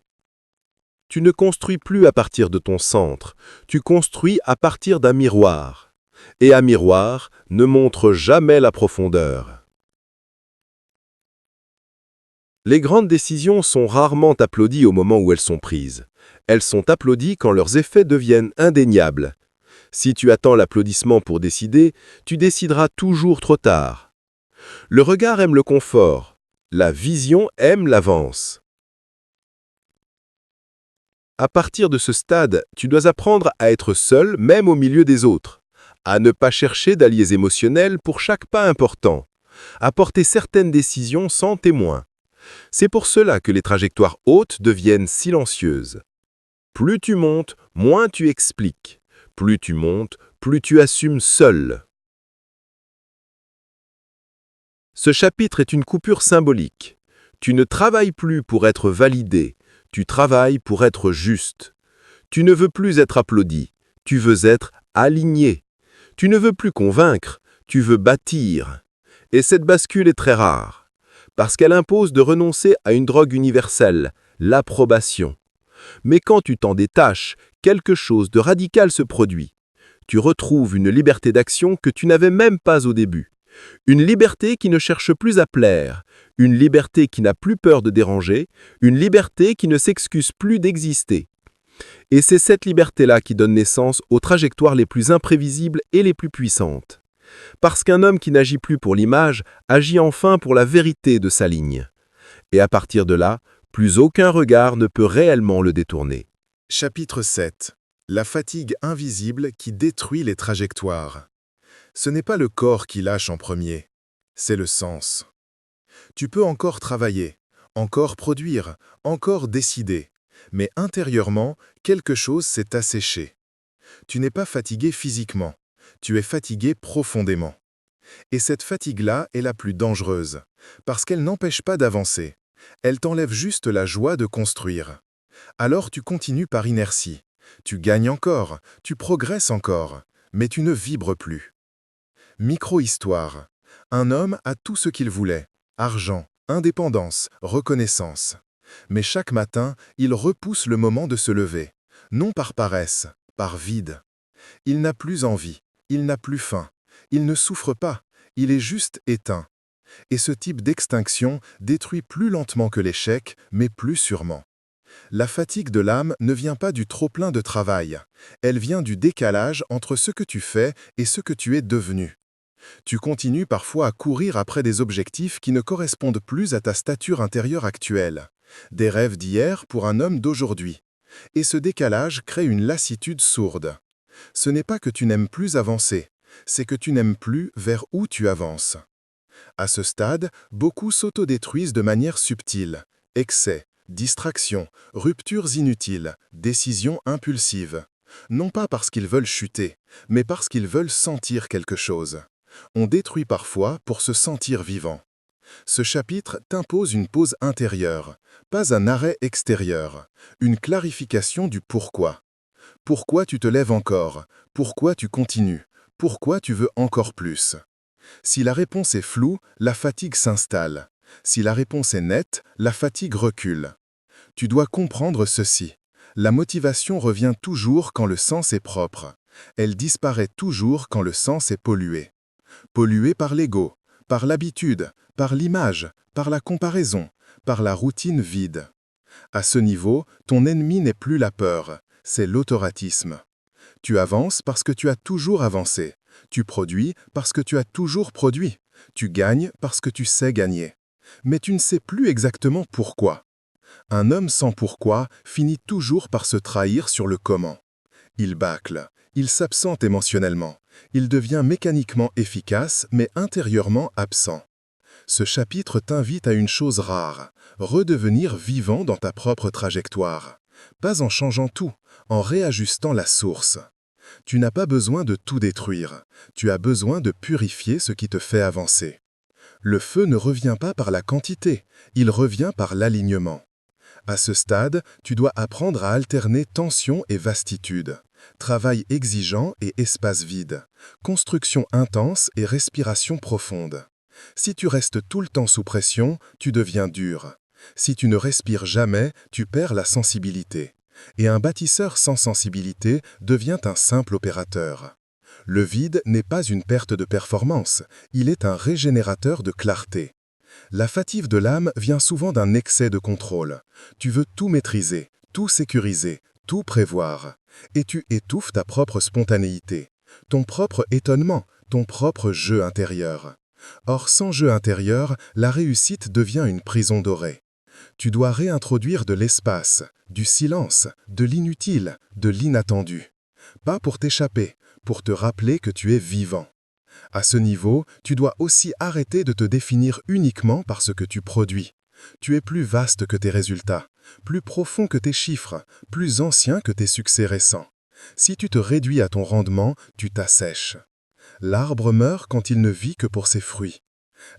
Tu ne construis plus à partir de ton centre, tu construis à partir d'un miroir. Et un miroir ne montre jamais la profondeur. Les grandes décisions sont rarement applaudies au moment où elles sont prises. Elles sont applaudies quand leurs effets deviennent indéniables. Si tu attends l'applaudissement pour décider, tu décideras toujours trop tard. Le regard aime le confort, la vision aime l'avance. À partir de ce stade, tu dois apprendre à être seul même au milieu des autres, à ne pas chercher d'alliés émotionnels pour chaque pas important, à porter certaines décisions sans témoin. C'est pour cela que les trajectoires hautes deviennent silencieuses. Plus tu montes, moins tu expliques. Plus tu montes, plus tu assumes seul. Ce chapitre est une coupure symbolique. Tu ne travailles plus pour être validé, tu travailles pour être juste. Tu ne veux plus être applaudi, tu veux être aligné. Tu ne veux plus convaincre, tu veux bâtir. Et cette bascule est très rare, parce qu'elle impose de renoncer à une drogue universelle, l'approbation. Mais quand tu t'en détaches, quelque chose de radical se produit. Tu retrouves une liberté d'action que tu n'avais même pas au début. Une liberté qui ne cherche plus à plaire, une liberté qui n'a plus peur de déranger, une liberté qui ne s'excuse plus d'exister. Et c'est cette liberté-là qui donne naissance aux trajectoires les plus imprévisibles et les plus puissantes. Parce qu'un homme qui n'agit plus pour l'image, agit enfin pour la vérité de sa ligne. Et à partir de là, plus aucun regard ne peut réellement le détourner. Chapitre 7. La fatigue invisible qui détruit les trajectoires. Ce n'est pas le corps qui lâche en premier, c'est le sens. Tu peux encore travailler, encore produire, encore décider, mais intérieurement, quelque chose s'est asséché. Tu n'es pas fatigué physiquement, tu es fatigué profondément. Et cette fatigue-là est la plus dangereuse, parce qu'elle n'empêche pas d'avancer. Elle t'enlève juste la joie de construire. Alors tu continues par inertie. Tu gagnes encore, tu progresses encore, mais tu ne vibres plus. Micro-histoire. Un homme a tout ce qu'il voulait. Argent, indépendance, reconnaissance. Mais chaque matin, il repousse le moment de se lever. Non par paresse, par vide. Il n'a plus envie, il n'a plus faim. Il ne souffre pas, il est juste éteint. Et ce type d'extinction détruit plus lentement que l'échec, mais plus sûrement. La fatigue de l'âme ne vient pas du trop-plein de travail. Elle vient du décalage entre ce que tu fais et ce que tu es devenu. Tu continues parfois à courir après des objectifs qui ne correspondent plus à ta stature intérieure actuelle. Des rêves d'hier pour un homme d'aujourd'hui. Et ce décalage crée une lassitude sourde. Ce n'est pas que tu n'aimes plus avancer, c'est que tu n'aimes plus vers où tu avances. À ce stade, beaucoup s'autodétruisent de manière subtile. Excès, distraction, ruptures inutiles, décisions impulsives. Non pas parce qu'ils veulent chuter, mais parce qu'ils veulent sentir quelque chose. On détruit parfois pour se sentir vivant. Ce chapitre t'impose une pause intérieure, pas un arrêt extérieur, une clarification du pourquoi. Pourquoi tu te lèves encore? Pourquoi tu continues? Pourquoi tu veux encore plus? Si la réponse est floue, la fatigue s'installe. Si la réponse est nette, la fatigue recule. Tu dois comprendre ceci. La motivation revient toujours quand le sens est propre. Elle disparaît toujours quand le sens est pollué. Pollué par l'ego, par l'habitude, par l'image, par la comparaison, par la routine vide. À ce niveau, ton ennemi n'est plus la peur, c'est l'autoratisme. Tu avances parce que tu as toujours avancé. Tu produis parce que tu as toujours produit. Tu gagnes parce que tu sais gagner. Mais tu ne sais plus exactement pourquoi. Un homme sans pourquoi finit toujours par se trahir sur le comment. Il bâcle, il s'absente émotionnellement, il devient mécaniquement efficace mais intérieurement absent. Ce chapitre t'invite à une chose rare, redevenir vivant dans ta propre trajectoire. Pas en changeant tout, en réajustant la source. Tu n'as pas besoin de tout détruire, tu as besoin de purifier ce qui te fait avancer. Le feu ne revient pas par la quantité, il revient par l'alignement. À ce stade, tu dois apprendre à alterner tension et vastitude, travail exigeant et espace vide, construction intense et respiration profonde. Si tu restes tout le temps sous pression, tu deviens dur. Si tu ne respires jamais, tu perds la sensibilité. Et un bâtisseur sans sensibilité devient un simple opérateur. Le vide n'est pas une perte de performance, il est un régénérateur de clarté. La fatigue de l'âme vient souvent d'un excès de contrôle. Tu veux tout maîtriser, tout sécuriser, tout prévoir. Et tu étouffes ta propre spontanéité, ton propre étonnement, ton propre jeu intérieur. Or, sans jeu intérieur, la réussite devient une prison dorée. Tu dois réintroduire de l'espace, du silence, de l'inutile, de l'inattendu. Pas pour t'échapper, pour te rappeler que tu es vivant. À ce niveau, tu dois aussi arrêter de te définir uniquement par ce que tu produis. Tu es plus vaste que tes résultats, plus profond que tes chiffres, plus ancien que tes succès récents. Si tu te réduis à ton rendement, tu t'assèches. L'arbre meurt quand il ne vit que pour ses fruits.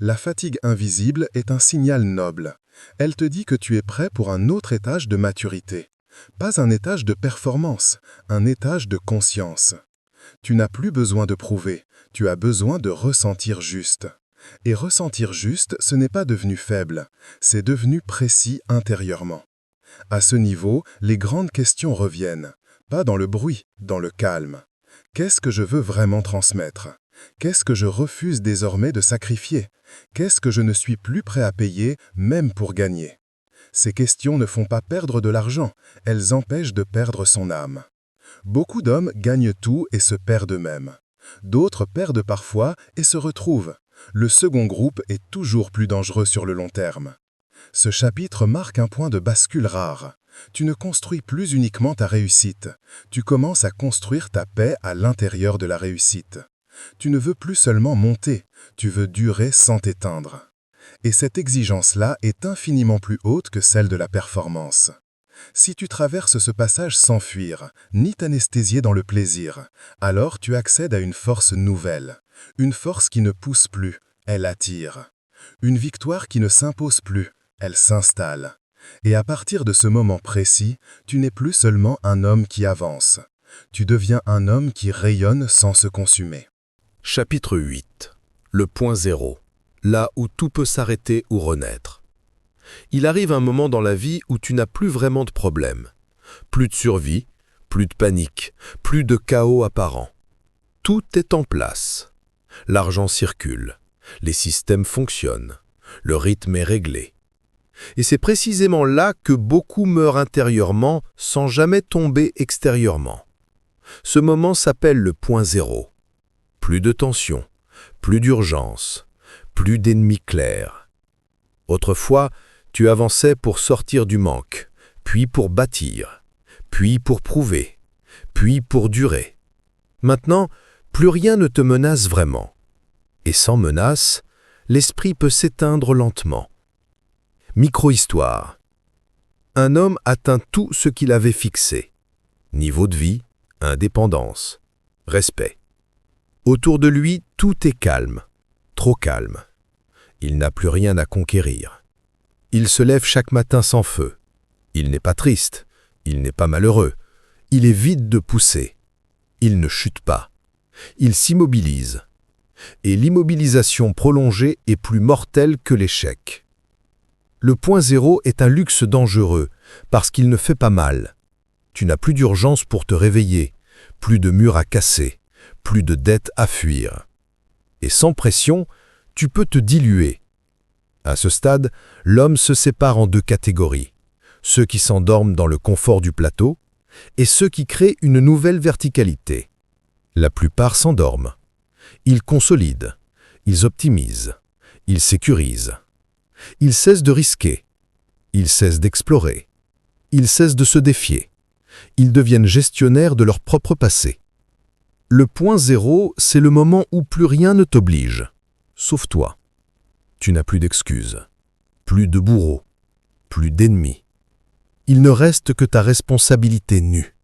La fatigue invisible est un signal noble. Elle te dit que tu es prêt pour un autre étage de maturité. Pas un étage de performance, un étage de conscience. Tu n'as plus besoin de prouver, tu as besoin de ressentir juste. Et ressentir juste, ce n'est pas devenu faible, c'est devenu précis intérieurement. À ce niveau, les grandes questions reviennent, pas dans le bruit, dans le calme. Qu'est-ce que je veux vraiment transmettre? Qu'est-ce que je refuse désormais de sacrifier? Qu'est-ce que je ne suis plus prêt à payer, même pour gagner? Ces questions ne font pas perdre de l'argent, elles empêchent de perdre son âme. Beaucoup d'hommes gagnent tout et se perdent eux-mêmes. D'autres perdent parfois et se retrouvent. Le second groupe est toujours plus dangereux sur le long terme. Ce chapitre marque un point de bascule rare. Tu ne construis plus uniquement ta réussite, tu commences à construire ta paix à l'intérieur de la réussite. Tu ne veux plus seulement monter, tu veux durer sans t'éteindre. Et cette exigence-là est infiniment plus haute que celle de la performance. Si tu traverses ce passage sans fuir, ni t'anesthésier dans le plaisir, alors tu accèdes à une force nouvelle, une force qui ne pousse plus, elle attire. Une victoire qui ne s'impose plus, elle s'installe. Et à partir de ce moment précis, tu n'es plus seulement un homme qui avance. Tu deviens un homme qui rayonne sans se consumer. Chapitre 8. Le point zéro. Là où tout peut s'arrêter ou renaître. Il arrive un moment dans la vie où tu n'as plus vraiment de problème. Plus de survie, plus de panique, plus de chaos apparent. Tout est en place. L'argent circule, les systèmes fonctionnent, le rythme est réglé. Et c'est précisément là que beaucoup meurent intérieurement sans jamais tomber extérieurement. Ce moment s'appelle le point zéro. Plus de tension, plus d'urgence, plus d'ennemis clairs. Autrefois, tu avançais pour sortir du manque, puis pour bâtir, puis pour prouver, puis pour durer. Maintenant, plus rien ne te menace vraiment. Et sans menace, l'esprit peut s'éteindre lentement. Micro-histoire. Un homme atteint tout ce qu'il avait fixé. Niveau de vie, indépendance, respect. Autour de lui, tout est calme, trop calme. Il n'a plus rien à conquérir. Il se lève chaque matin sans feu. Il n'est pas triste, il n'est pas malheureux. Il est vide de poussée. Il ne chute pas. Il s'immobilise. Et l'immobilisation prolongée est plus mortelle que l'échec. Le point zéro est un luxe dangereux parce qu'il ne fait pas mal. Tu n'as plus d'urgence pour te réveiller, plus de murs à casser, plus de dettes à fuir. Et sans pression, tu peux te diluer. À ce stade, l'homme se sépare en deux catégories. Ceux qui s'endorment dans le confort du plateau et ceux qui créent une nouvelle verticalité. La plupart s'endorment. Ils consolident, ils optimisent, ils sécurisent. Ils cessent de risquer, ils cessent d'explorer, ils cessent de se défier. Ils deviennent gestionnaires de leur propre passé. Le point zéro, c'est le moment où plus rien ne t'oblige, sauf toi. Tu n'as plus d'excuses, plus de bourreaux, plus d'ennemis. Il ne reste que ta responsabilité nue.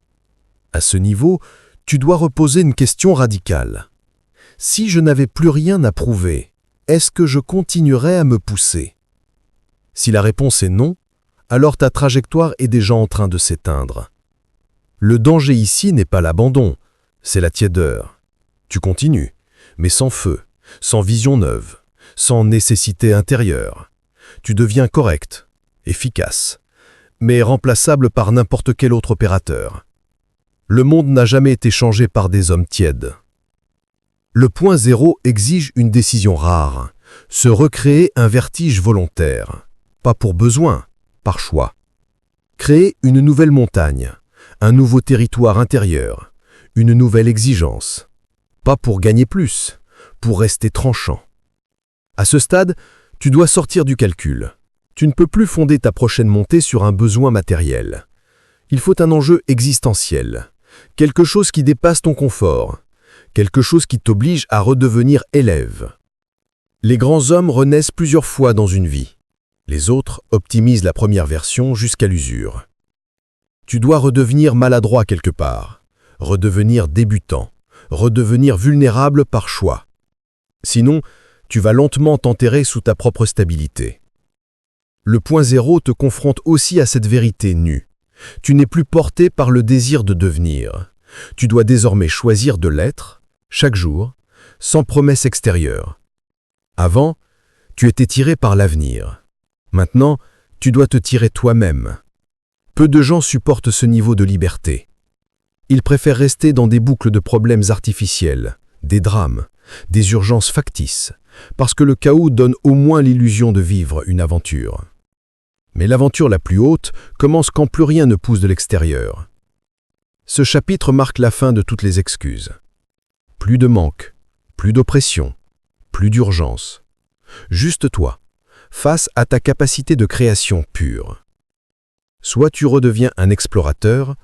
À ce niveau, tu dois reposer une question radicale. Si je n'avais plus rien à prouver, est-ce que je continuerais à me pousser ? Si la réponse est non, alors ta trajectoire est déjà en train de s'éteindre. Le danger ici n'est pas l'abandon, c'est la tiédeur. Tu continues, mais sans feu, sans vision neuve, sans nécessité intérieure. Tu deviens correct, efficace, mais remplaçable par n'importe quel autre opérateur. Le monde n'a jamais été changé par des hommes tièdes. Le point zéro exige une décision rare, se recréer un vertige volontaire. Pas pour besoin, par choix. Créer une nouvelle montagne, un nouveau territoire intérieur, une nouvelle exigence. Pas pour gagner plus, pour rester tranchant. À ce stade, tu dois sortir du calcul. Tu ne peux plus fonder ta prochaine montée sur un besoin matériel. Il faut un enjeu existentiel, quelque chose qui dépasse ton confort, quelque chose qui t'oblige à redevenir élève. Les grands hommes renaissent plusieurs fois dans une vie. Les autres optimisent la première version jusqu'à l'usure. Tu dois redevenir maladroit quelque part, redevenir débutant, redevenir vulnérable par choix. Sinon, tu vas lentement t'enterrer sous ta propre stabilité. Le point zéro te confronte aussi à cette vérité nue. Tu n'es plus porté par le désir de devenir. Tu dois désormais choisir de l'être, chaque jour, sans promesse extérieure. Avant, tu étais tiré par l'avenir. Maintenant, tu dois te tirer toi-même. Peu de gens supportent ce niveau de liberté. Ils préfèrent rester dans des boucles de problèmes artificiels, des drames, des urgences factices, parce que le chaos donne au moins l'illusion de vivre une aventure. Mais l'aventure la plus haute commence quand plus rien ne pousse de l'extérieur. Ce chapitre marque la fin de toutes les excuses. Plus de manque, plus d'oppression, plus d'urgence. Juste toi, face à ta capacité de création pure. Soit tu redeviens un explorateur,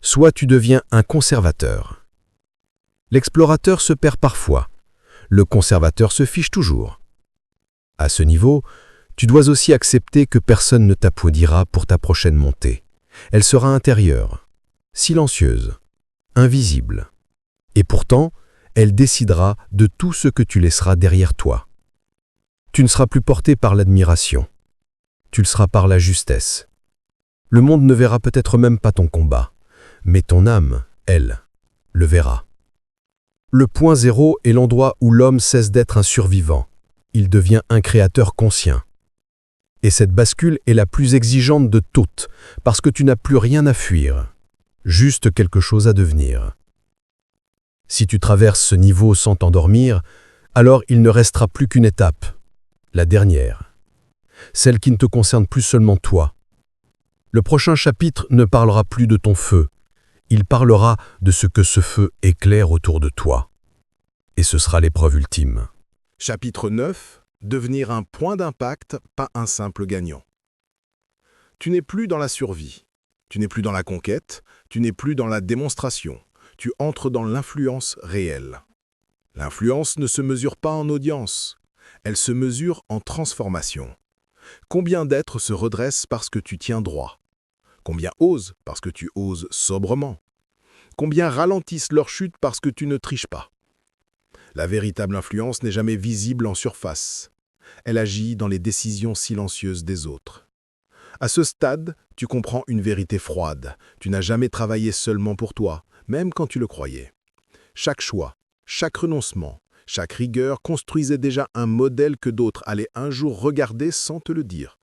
soit tu deviens un conservateur. L'explorateur se perd parfois. Le conservateur se fiche toujours. À ce niveau, tu dois aussi accepter que personne ne t'applaudira pour ta prochaine montée. Elle sera intérieure, silencieuse, invisible. Et pourtant, elle décidera de tout ce que tu laisseras derrière toi. Tu ne seras plus porté par l'admiration. Tu le seras par la justesse. Le monde ne verra peut-être même pas ton combat, mais ton âme, elle, le verra. Le point zéro est l'endroit où l'homme cesse d'être un survivant. Il devient un créateur conscient. Et cette bascule est la plus exigeante de toutes, parce que tu n'as plus rien à fuir, juste quelque chose à devenir. Si tu traverses ce niveau sans t'endormir, alors il ne restera plus qu'une étape, la dernière, celle qui ne te concerne plus seulement toi. Le prochain chapitre ne parlera plus de ton feu, il parlera de ce que ce feu éclaire autour de toi. Et ce sera l'épreuve ultime. Chapitre 9. Devenir un point d'impact, pas un simple gagnant. Tu n'es plus dans la survie, tu n'es plus dans la conquête, tu n'es plus dans la démonstration, tu entres dans l'influence réelle. L'influence ne se mesure pas en audience, elle se mesure en transformation. Combien d'êtres se redressent parce que tu tiens droit? Combien osent parce que tu oses sobrement? Combien ralentissent leur chute parce que tu ne triches pas? La véritable influence n'est jamais visible en surface. Elle agit dans les décisions silencieuses des autres. À ce stade, tu comprends une vérité froide. Tu n'as jamais travaillé seulement pour toi, même quand tu le croyais. Chaque choix, chaque renoncement, chaque rigueur construisait déjà un modèle que d'autres allaient un jour regarder sans te le dire.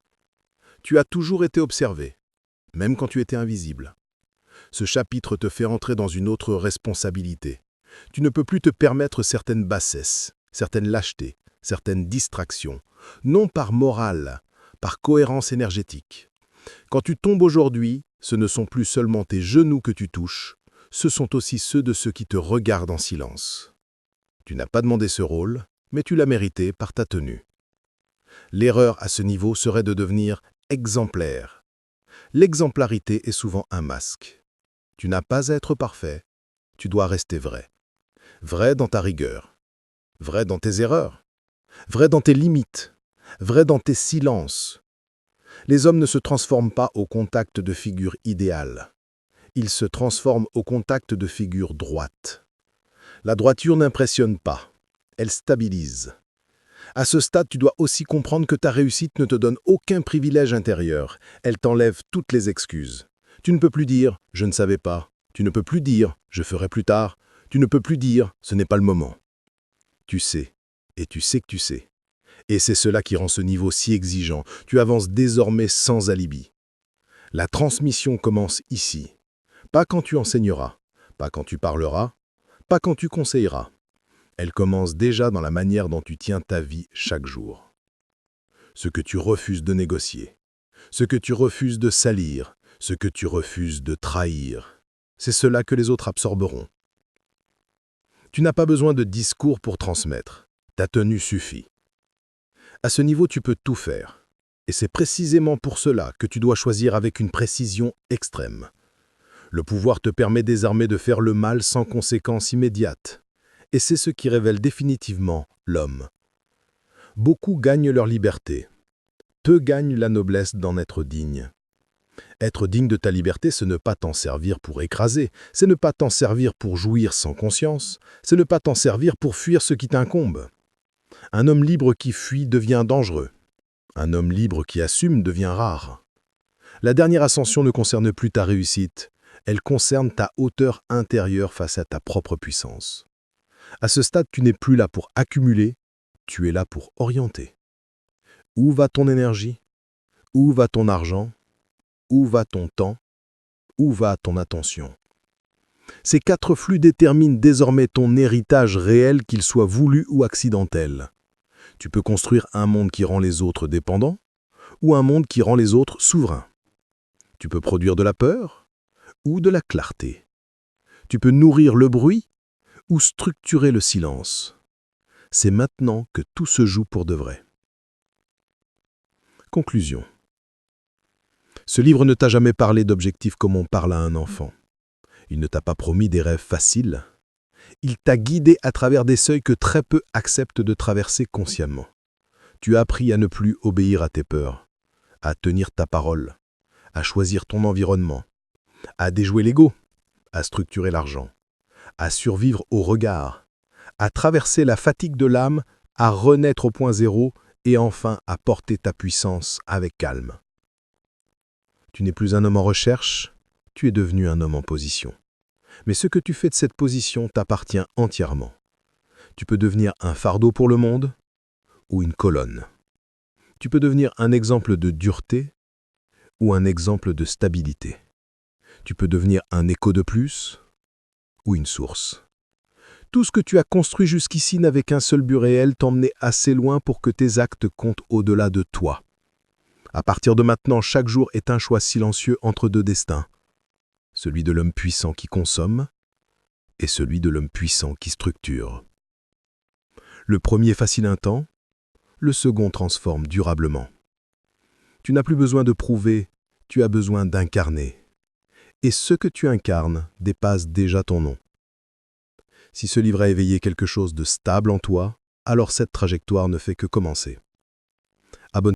Tu as toujours été observé, même quand tu étais invisible. Ce chapitre te fait entrer dans une autre responsabilité. Tu ne peux plus te permettre certaines bassesses, certaines lâchetés, certaines distractions, non par morale, par cohérence énergétique. Quand tu tombes aujourd'hui, ce ne sont plus seulement tes genoux que tu touches, ce sont aussi ceux de ceux qui te regardent en silence. Tu n'as pas demandé ce rôle, mais tu l'as mérité par ta tenue. L'erreur à ce niveau serait de devenir exemplaire. L'exemplarité est souvent un masque. Tu n'as pas à être parfait, tu dois rester vrai. Vrai dans ta rigueur, vrai dans tes erreurs, vrai dans tes limites, vrai dans tes silences. Les hommes ne se transforment pas au contact de figures idéales. Ils se transforment au contact de figures droites. La droiture n'impressionne pas, elle stabilise. À ce stade, tu dois aussi comprendre que ta réussite ne te donne aucun privilège intérieur. Elle t'enlève toutes les excuses. Tu ne peux plus dire « je ne savais pas ». Tu ne peux plus dire « je ferai plus tard ». Tu ne peux plus dire « ce n'est pas le moment ». Tu sais, et tu sais que tu sais. Et c'est cela qui rend ce niveau si exigeant. Tu avances désormais sans alibi. La transmission commence ici. Pas quand tu enseigneras, pas quand tu parleras, pas quand tu conseilleras. Elle commence déjà dans la manière dont tu tiens ta vie chaque jour. Ce que tu refuses de négocier, ce que tu refuses de salir, ce que tu refuses de trahir, c'est cela que les autres absorberont. Tu n'as pas besoin de discours pour transmettre. Ta tenue suffit. À ce niveau, tu peux tout faire. Et c'est précisément pour cela que tu dois choisir avec une précision extrême. Le pouvoir te permet désormais de faire le mal sans conséquence immédiate. Et c'est ce qui révèle définitivement l'homme. Beaucoup gagnent leur liberté. Peu gagnent la noblesse d'en être digne. Être digne de ta liberté, c'est ne pas t'en servir pour écraser, c'est ne pas t'en servir pour jouir sans conscience, c'est ne pas t'en servir pour fuir ce qui t'incombe. Un homme libre qui fuit devient dangereux. Un homme libre qui assume devient rare. La dernière ascension ne concerne plus ta réussite, elle concerne ta hauteur intérieure face à ta propre puissance. À ce stade, tu n'es plus là pour accumuler, tu es là pour orienter. Où va ton énergie? Où va ton argent? Où va ton temps? Où va ton attention? Ces 4 flux déterminent désormais ton héritage réel, qu'il soit voulu ou accidentel. Tu peux construire un monde qui rend les autres dépendants ou un monde qui rend les autres souverains. Tu peux produire de la peur ou de la clarté. Tu peux nourrir le bruit ou structurer le silence. C'est maintenant que tout se joue pour de vrai. Conclusion. Ce livre ne t'a jamais parlé d'objectifs comme on parle à un enfant. Il ne t'a pas promis des rêves faciles. Il t'a guidé à travers des seuils que très peu acceptent de traverser consciemment. Tu as appris à ne plus obéir à tes peurs, à tenir ta parole, à choisir ton environnement, à déjouer l'ego, à structurer l'argent, à survivre au regard, à traverser la fatigue de l'âme, à renaître au point zéro et enfin à porter ta puissance avec calme. Tu n'es plus un homme en recherche, tu es devenu un homme en position. Mais ce que tu fais de cette position t'appartient entièrement. Tu peux devenir un fardeau pour le monde ou une colonne. Tu peux devenir un exemple de dureté ou un exemple de stabilité. Tu peux devenir un écho de plus ou une source. Tout ce que tu as construit jusqu'ici n'avait qu'un seul but réel, t'emmener assez loin pour que tes actes comptent au-delà de toi. À partir de maintenant, chaque jour est un choix silencieux entre deux destins. Celui de l'homme puissant qui consomme et celui de l'homme puissant qui structure. Le premier facilite un temps, le second transforme durablement. Tu n'as plus besoin de prouver, tu as besoin d'incarner. Et ce que tu incarnes dépasse déjà ton nom. Si ce livre a éveillé quelque chose de stable en toi, alors cette trajectoire ne fait que commencer. Abonne